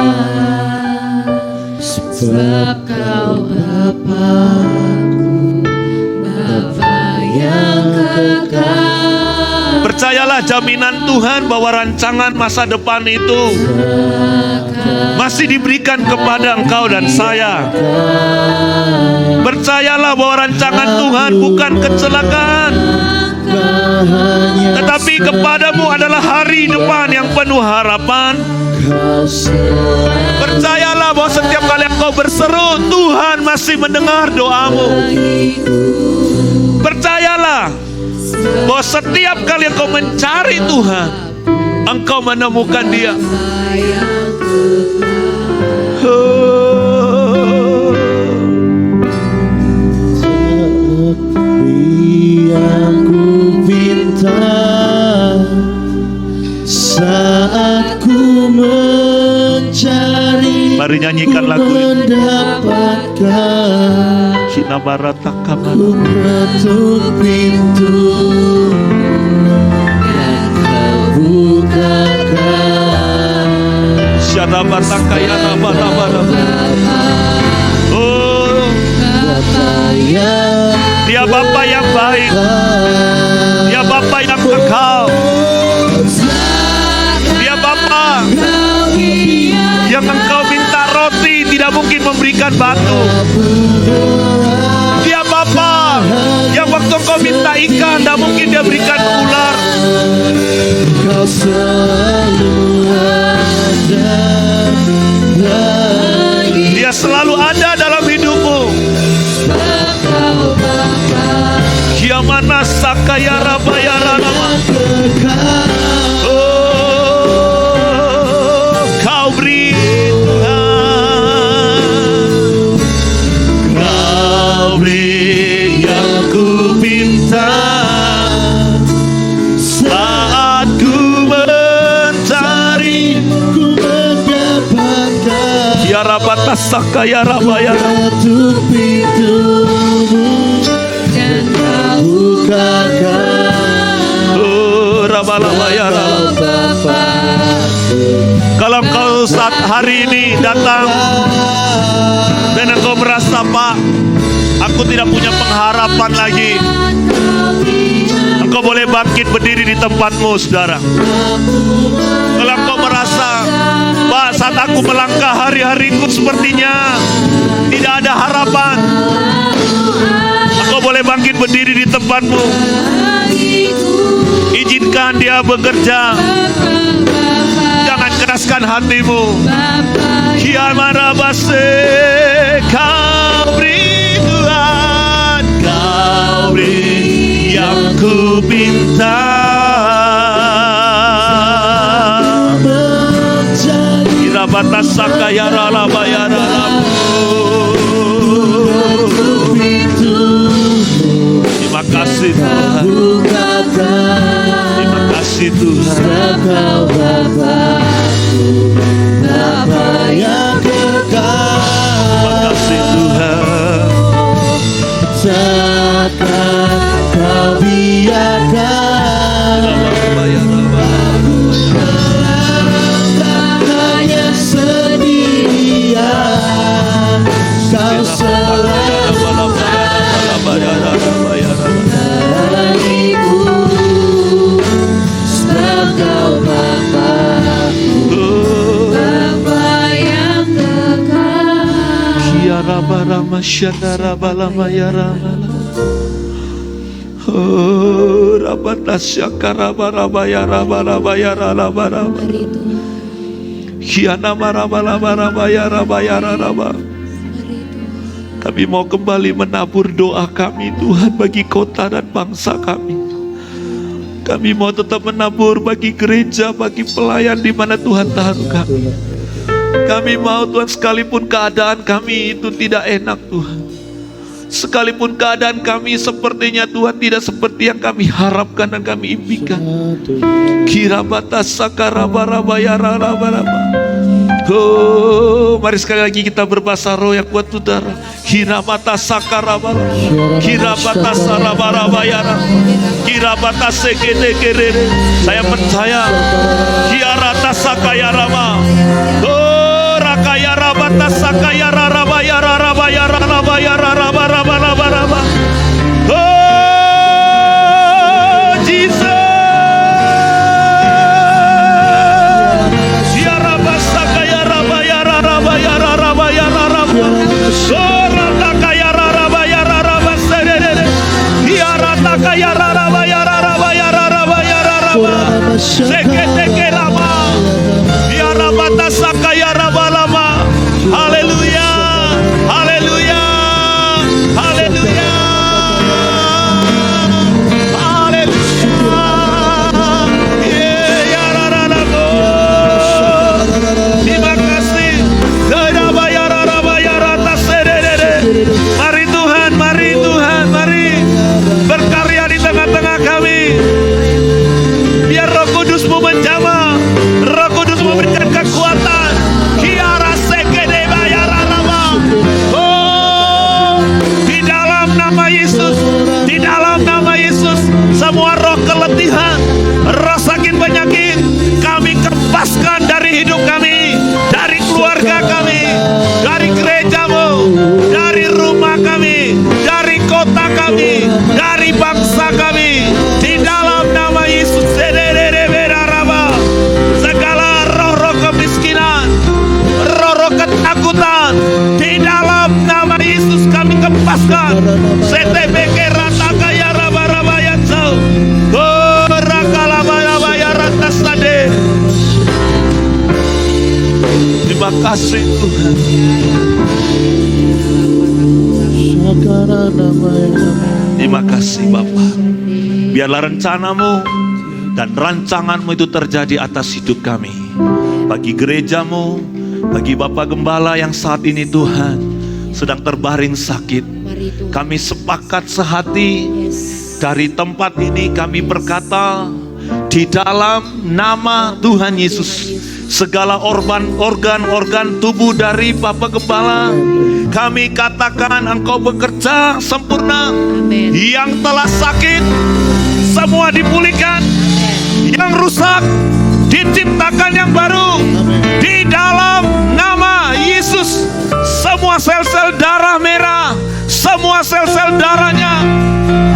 sebab Kau Bapa-Ku, Bapa yang kekal. Percayalah jaminan Tuhan bahwa rancangan masa depan itu masih diberikan kepada engkau dan saya. Percayalah bahwa rancangan Tuhan bukan kecelakaan, tetapi kepadamu adalah hari depan yang penuh harapan. Percayalah bahwa setiap kali engkau berseru, Tuhan masih mendengar doamu. Percayalah bahwa setiap kali engkau mencari Tuhan, engkau menemukan Dia. Seperti yang ku pinta, saat ku mencari, Mari nyanyikan ku lagu ini. mendapatkan, Cina Barata ku Kamala. ketuk pintu dan Kau bukakan. Syada Barata ya Raba Raba Raba. Oh, Bapa yang Dia Bapa yang baik, Dia Bapa yang kekal, Dia Bapa yang engkau minta roti tidak mungkin memberikan batu. Dia Bapa yang waktu engkau minta ikan tidak mungkin Dia berikan ular. Kau selalu ada, Dia selalu ada dalam hidupmu. Kiamana sakaya rabaya rama. Oh, Kau beri Tuhan, Kau beri yang ku minta saat ku mencari. ku mendapatkan, Ya rabata sakaya rabaya. ketuk pintumu dan Kau bukakan. Oh, rabalabaya rama. Kalau engkau saat hari ini datang dan engkau merasa, Pak, aku tidak punya pengharapan lagi, engkau boleh bangkit berdiri di tempatmu, saudara. Kalau engkau merasa, Pak, saat aku melangkah hari-hariku sepertinya tidak ada harapan, engkau boleh bangkit berdiri di tempatmu. Izinkan Dia bekerja. Jangan keraskan hatimu. Kiamarabase, Kau beri Tuhan, Kau beri yang ku minta. Kirabata sakaya ralabaya ralabu. Terima kasih Tuhan. Terima kasih Tuhan. Kau Bapa-Ku, Bapa yang kekal. Terima kasih Tuhan. Takkan Kau biarkan hanya sendirian. Kau selalu hariku, sebab Kau Bapa-Ku, Bapa yang kekal. Kiarabarama syadarabala yarala. Oh, rabatasya karabaraba yaraba yarala. Kiana marabala yaraba. Kami mau kembali menabur doa kami Tuhan bagi kota dan bangsa kami. Kami mau tetap menabur bagi gereja, bagi pelayan di mana Tuhan taruh kami. Kami mau Tuhan, sekalipun keadaan kami itu tidak enak Tuhan, sekalipun keadaan kami sepertinya Tuhan tidak seperti yang kami harapkan dan kami impikan. Kirabata sakarabaraba yaraba. Oh, mari sekali lagi kita berbahasa roh yang kuat saudara. Kirabata sakarabara, kirabata sarabarabayara, kirabata sekete-kerere. Saya percaya kirata sakayarama. Oh, rakayarabata sakayararabayara rabayara rabayara rabarabarabaraba. Oh, Jesus. Haleluya, haleluya, haleluya, terima kasih. Mari Tuhan, mari Tuhan, mari berkarya di tengah-tengah kami. Biar Roh Kudus-Mu menjamah, Roh Kudus memberikan kekuatan. Kiara sekede bayara rama. Oh, di dalam nama Yesus, di dalam nama Yesus, semua roh keletihan, roh sakit penyakit, kami kempaskan dari hidup kami, dari keluarga kami, dari gereja-Mu, dari rumah kami, dari kota kami, dari bangsa kami, di dalam nama Yesus. Segala roh-roh kemiskinan, roh-roh ketakutan, di dalam nama Yesus kami kempaskan. CTBK rataka ya raba-raba ya jauh. Oh, rakalaba ya ratasade. Terima kasih Tuhan. Terima kasih Bapa. Biarlah rencana-Mu dan rancangan-Mu itu terjadi atas hidup kami. Bagi gereja-Mu, bagi Bapak Gembala yang saat ini Tuhan sedang terbaring sakit, kami sepakat sehati dari tempat ini kami berkata, di dalam nama Tuhan Yesus, segala organ-organ tubuh dari Bapak Gembala, kami katakan Engkau bekerja sempurna. Yang telah sakit semua dipulihkan, yang rusak diciptakan yang baru. Di dalam nama Yesus, semua sel-sel darah merah, semua sel-sel darahnya,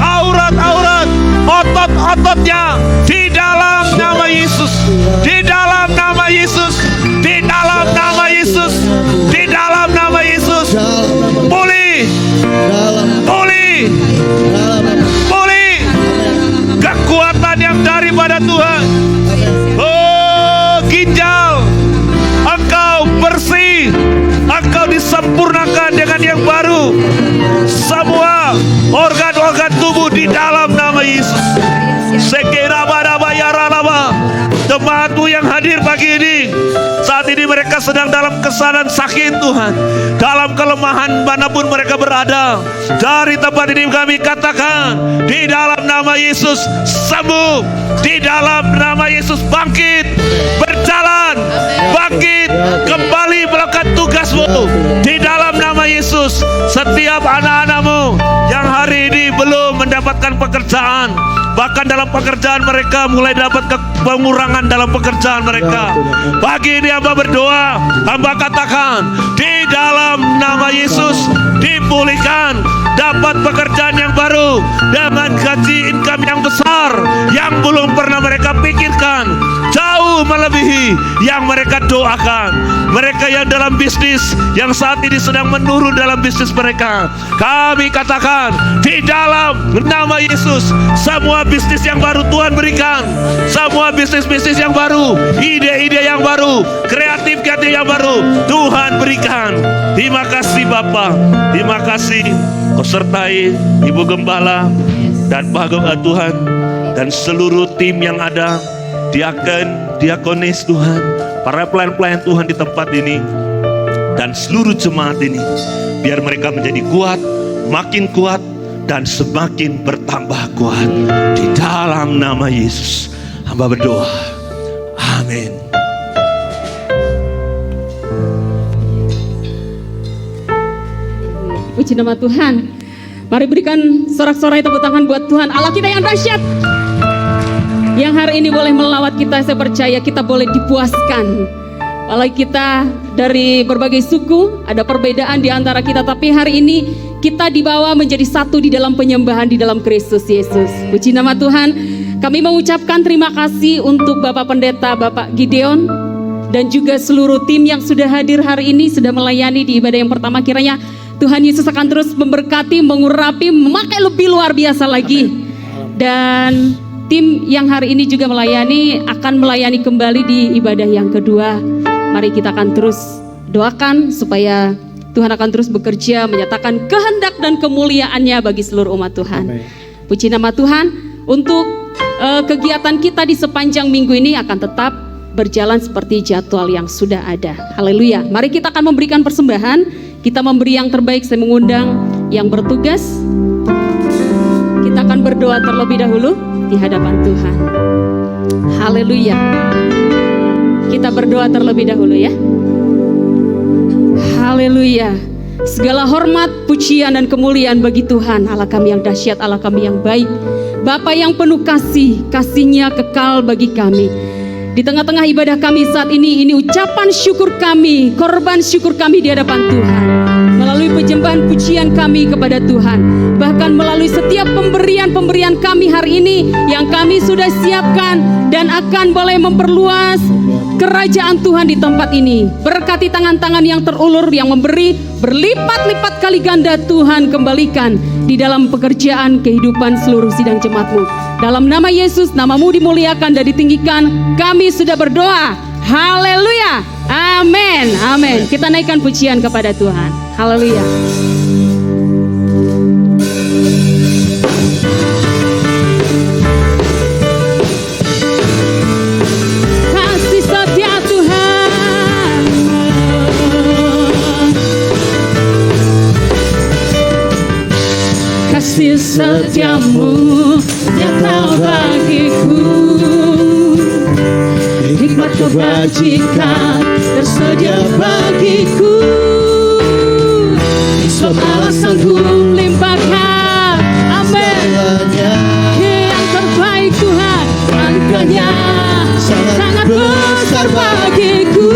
aurat-aurat, otot-ototnya, di dalam nama Yesus, di dalam nama Yesus, di dalam nama Yesus, di dalam nama Yesus, pulih, pulih, pulih. Kekuatan yang daripada Tuhan. Oh, ginjal, Engkau bersih, Engkau disempurnakan dengan yang baru. Semua organ-organ tubuh di dalam nama Yesus. Jemaat-Mu yang hadir pagi ini, saat ini mereka sedang dalam kesanan sakit Tuhan, dalam kelemahan manapun mereka berada. Dari tempat ini kami katakan, di dalam nama Yesus sembuh, di dalam nama Yesus bangkit, berjalan, bangkit, kembali melakukan tugas-Mu. Di dalam nama Yesus, setiap anak-anak-Mu yang hari ini belum mendapatkan pekerjaan, bahkan dalam pekerjaan mereka mulai dapat pengurangan dalam pekerjaan mereka, pagi ini hamba berdoa, hamba katakan, di dalam nama Yesus dipulihkan, dapat pekerjaan yang baru dengan gaji income yang besar yang belum pernah mereka pikirkan, jauh melebihi yang mereka doakan. Mereka yang dalam bisnis yang saat ini sedang menurun dalam bisnis mereka, kami katakan, di dalam nama Yesus, semua bisnis yang baru Tuhan berikan, semua bisnis-bisnis yang baru, ide-ide yang baru, kreatif-kreatif yang baru Tuhan berikan. Terima kasih Bapa, terima kasih Kau sertai Ibu Gembala dan Pak Tuhan dan seluruh tim yang ada, diaken, diakonis Tuhan, para pelayan-pelayan Tuhan di tempat ini, dan seluruh jemaat ini. Biar mereka menjadi kuat, makin kuat, dan semakin bertambah kuat. Di dalam nama Yesus, hamba berdoa. Amin. Puji nama Tuhan. Mari berikan sorak-sorai tepuk tangan buat Tuhan Allah kita yang dahsyat, yang hari ini boleh melawat kita. Saya percaya kita boleh dipuaskan. Walau kita dari berbagai suku, ada perbedaan di antara kita, tapi hari ini kita dibawa menjadi satu di dalam penyembahan di dalam Kristus Yesus. Puji nama Tuhan. Kami mengucapkan terima kasih untuk Bapak Pendeta, Bapak Gideon, dan juga seluruh tim yang sudah hadir hari ini, sudah melayani di ibadah yang pertama. Kiranya Tuhan Yesus akan terus memberkati, mengurapi, memakai lebih luar biasa lagi. Dan tim yang hari ini juga melayani, akan melayani kembali di ibadah yang kedua. Mari kita akan terus doakan supaya Tuhan akan terus bekerja, menyatakan kehendak dan kemuliaannya bagi seluruh umat Tuhan. Puji nama Tuhan. Untuk kegiatan kita di sepanjang minggu ini akan tetap berjalan seperti jadwal yang sudah ada. Haleluya. Mari kita akan memberikan persembahan. Kita memberi yang terbaik. Saya mengundang yang bertugas. Kita akan berdoa terlebih dahulu di hadapan Tuhan. Haleluya. Kita berdoa terlebih dahulu ya. Haleluya. Segala hormat, pujian dan kemuliaan bagi Tuhan Allah kami yang dahsyat, Allah kami yang baik, Bapa yang penuh kasih, kasih-Nya kekal bagi kami. Di tengah-tengah ibadah kami saat ini ucapan syukur kami, korban syukur kami di hadapan Tuhan. Melalui penyembahan pujian kami kepada Tuhan, bahkan melalui setiap pemberian-pemberian kami hari ini yang kami sudah siapkan dan akan boleh memperluas kerajaan Tuhan di tempat ini. Berkati tangan-tangan yang terulur yang memberi, berlipat-lipat kali ganda Tuhan kembalikan di dalam pekerjaan kehidupan seluruh sidang jemaat-Mu. Dalam nama Yesus, nama-Mu dimuliakan dan ditinggikan. Kami sudah berdoa. Haleluya. Amin. Amin. Kita naikkan pujian kepada Tuhan. Haleluya. Kasih setia Tuhan, kasih setiamu nyata bagiku. Hikmat kebajikan tersedia bagiku. Sebab Allah sanggup limpahkan, amin, yang terbaik Tuhan. Anugerahnya sangat besar bagiku.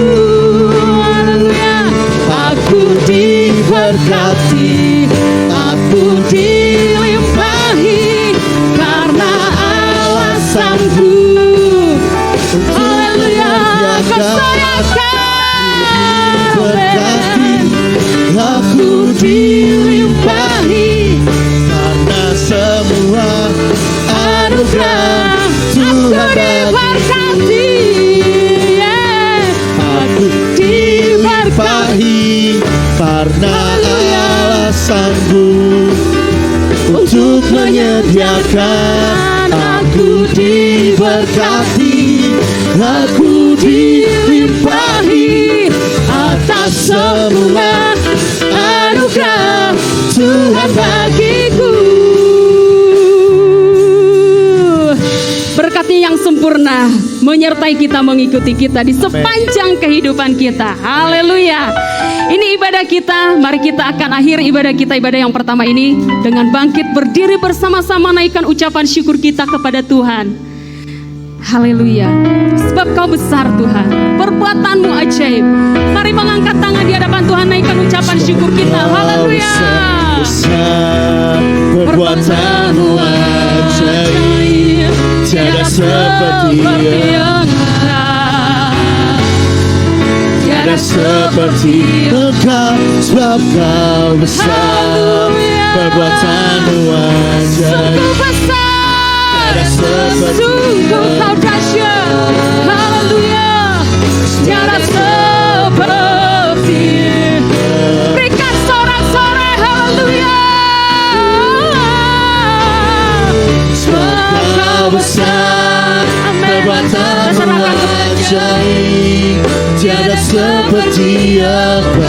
Haleluya. Aku diberkati, aku dilimpahi karena Allah sanggup. Haleluya. Aku dilimpahi karena semua anugerah Tuhan berkati. Aku dilimpahi karena Allah sanggup untuk menyediakan. Aku diberkati, aku dilimpahi atas semua anugerah Tuhan bagiku. Berkatnya yang sempurna menyertai kita, mengikuti kita di sepanjang kehidupan kita. Haleluya. Ini ibadah kita. Mari kita akan akhiri ibadah kita, ibadah yang pertama ini dengan bangkit berdiri bersama-sama naikkan ucapan syukur kita kepada Tuhan. Haleluya. Sebab Kau besar Tuhan, perbuatan-Mu ajaib. Mari mengangkat tangan di hadapan Tuhan, naikkan ucapan syukur kita. Haleluya. Perbuatan-Mu ajaib, tiada seperti tiada seperti Engkau, sebab Kau besar. Perbuatan-Mu ajaib, tiada seperti Kau dahsyat. Haleluya. Tiada seperti. Berikan sorak-sorai. Haleluya. Sebab Kau besar. Perbuatan-Mu ajaib, tiada seperti Engkau,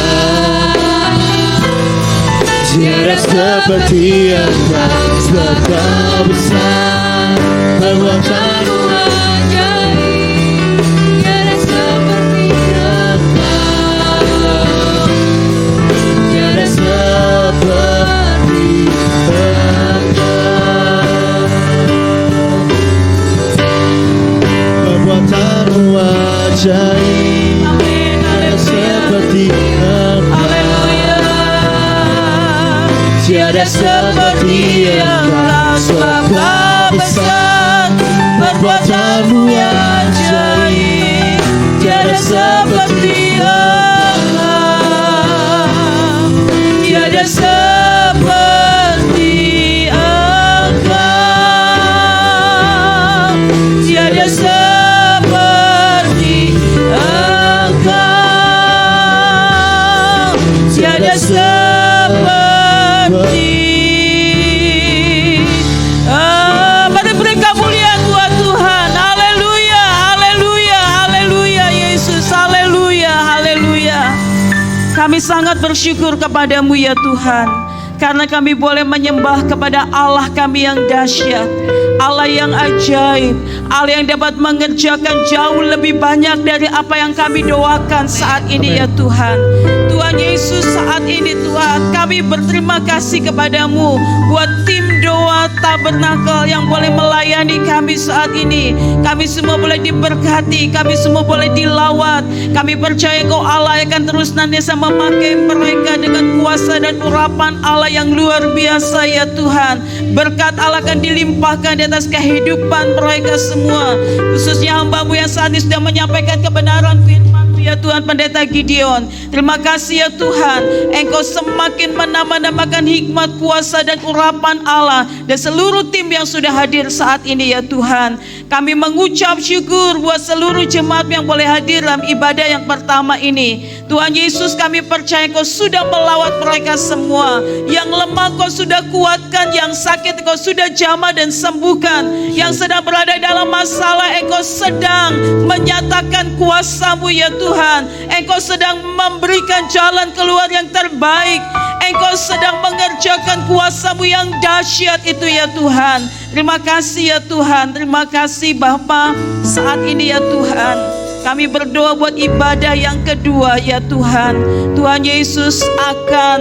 tiada seperti Engkau, sebab Kau besar. Perbuatan-Mu ajaib, tiada seperti Engkau, tiada seperti ajaib. Amin. Tiada seperti Engkau. Haleluya. Tiada seperti Engkau. Sebab Kau besar, perbuatanmu ajaib. Tiada seperti Engkau. Tiada seperti Engkau. Tiada seperti Engkau. Tiada seperti Mari beri kemuliaan buat Tuhan. Haleluya, haleluya, haleluya Yesus, haleluya, haleluya. Kami sangat bersyukur kepadamu ya Tuhan, karena kami boleh menyembah kepada Allah kami yang dahsyat, Allah yang ajaib, Allah yang dapat mengerjakan jauh lebih banyak dari apa yang kami doakan saat ini ya Tuhan. Tuhan Yesus, saat ini Tuhan, kami berterima kasih kepadamu buat tim doa Tabernakel yang boleh melayani kami saat ini. Kami semua boleh diberkati, kami semua boleh dilawat. Kami percaya Kau Allah akan terus nantiasa memakai mereka dengan kuasa dan urapan Allah yang luar biasa ya Tuhan. Berkat Allah akan dilimpahkan di atas kehidupan mereka semua, khususnya hamba-Mu yang saat ini sudah menyampaikan kebenaran firman ya Tuhan, Pendeta Gideon. Terima kasih ya Tuhan, Engkau semakin menambah-nambahkan hikmat, kuasa dan urapan Allah dan seluruh tim yang sudah hadir saat ini ya Tuhan. Kami mengucap syukur buat seluruh jemaat yang boleh hadir dalam ibadah yang pertama ini. Tuhan Yesus, kami percaya Kau sudah melawat mereka semua. Yang lemah Kau sudah kuatkan, yang sakit Kau sudah jamah dan sembuhkan, yang sedang berada dalam masalah Engkau sedang menyatakan kuasa-Mu ya Tuhan. Engkau sedang memberikan jalan keluar yang terbaik. Engkau sedang mengerjakan kuasa-Mu yang dahsyat itu ya Tuhan. Terima kasih ya Tuhan. Terima kasih Bapa. Saat ini ya Tuhan, kami berdoa buat ibadah yang kedua ya Tuhan. Tuhan Yesus akan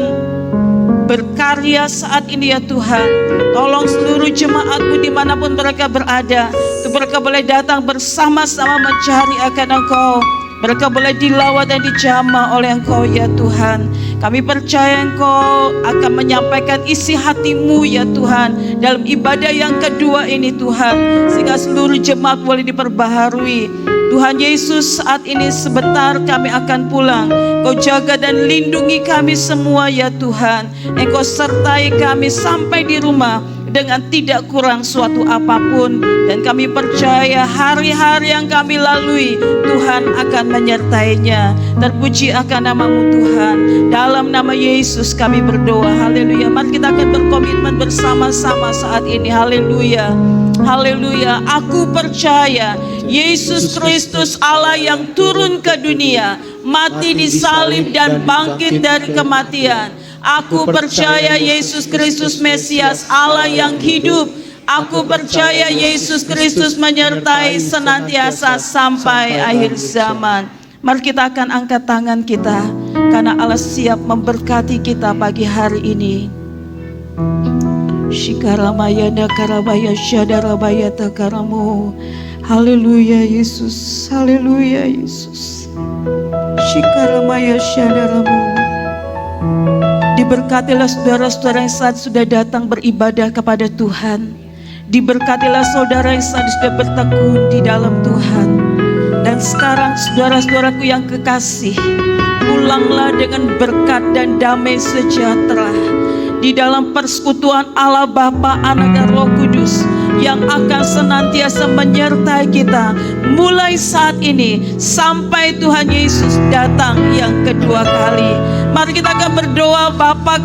berkarya saat ini ya Tuhan. Tolong seluruh jemaat-Mu dimanapun mereka berada, untuk mereka boleh datang bersama-sama mencari akan Engkau. Mereka boleh dilawat dan dijamah oleh Engkau ya Tuhan. Kami percaya Engkau akan menyampaikan isi hati-Mu ya Tuhan dalam ibadah yang kedua ini Tuhan, sehingga seluruh jemaat boleh diperbaharui. Tuhan Yesus, saat ini sebentar kami akan pulang. Kau jaga dan lindungi kami semua ya Tuhan. Engkau sertai kami sampai di rumah dengan tidak kurang suatu apapun. Dan kami percaya hari-hari yang kami lalui, Tuhan akan menyertainya. Terpuji akan nama-Mu Tuhan. Dalam nama Yesus kami berdoa. Haleluya. Mari kita akan berkomitmen bersama-sama saat ini. Haleluya. Haleluya. Aku percaya Yesus Kristus Allah yang turun ke dunia, mati disalib dan bangkit dari kematian. Aku percaya Yesus Kristus Mesias, Allah yang hidup. Aku percaya Yesus Kristus menyertai senantiasa sampai akhir zaman. Mari kita akan angkat tangan kita, karena Allah siap memberkati kita pagi hari ini. Shikaramaya nakarabaya syadarabaya takaramu. Haleluya Yesus, haleluya Yesus. Shikaramaya syadaramu. Diberkatilah saudara-saudara yang saat sudah datang beribadah kepada Tuhan. Diberkatilah saudara yang saat sudah bertekun di dalam Tuhan. Dan sekarang saudara-saudaraku yang kekasih, pulanglah dengan berkat dan damai sejahtera di dalam persekutuan Allah Bapa, Anak dan Roh Kudus yang akan senantiasa menyertai kita mulai saat ini sampai Tuhan Yesus datang yang kedua kali. Mari kita akan berdoa. Bapa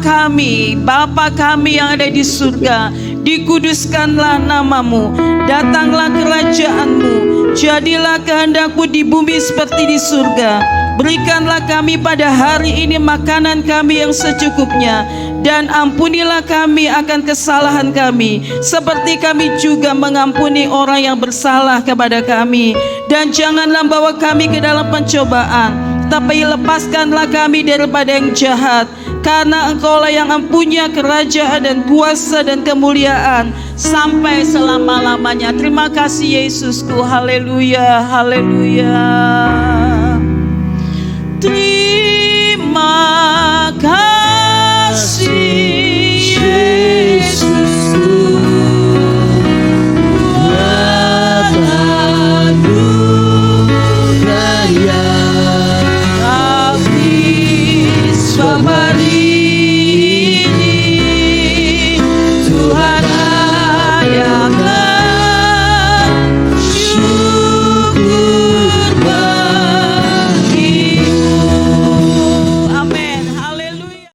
kami yang ada di surga, dikuduskanlah nama-Mu, datanglah kerajaan-Mu, jadilah kehendak-Mu di bumi seperti di surga. Berikanlah kami pada hari ini makanan kami yang secukupnya, dan ampunilah kami akan kesalahan kami, seperti kami juga mengampuni orang yang bersalah kepada kami. Dan janganlah bawa kami ke dalam pencobaan, tapi lepaskanlah kami daripada yang jahat. karena Engkaulah yang mempunyai kerajaan dan kuasa dan kemuliaan sampai selama-lamanya. Terima kasih Yesusku. Haleluya, haleluya.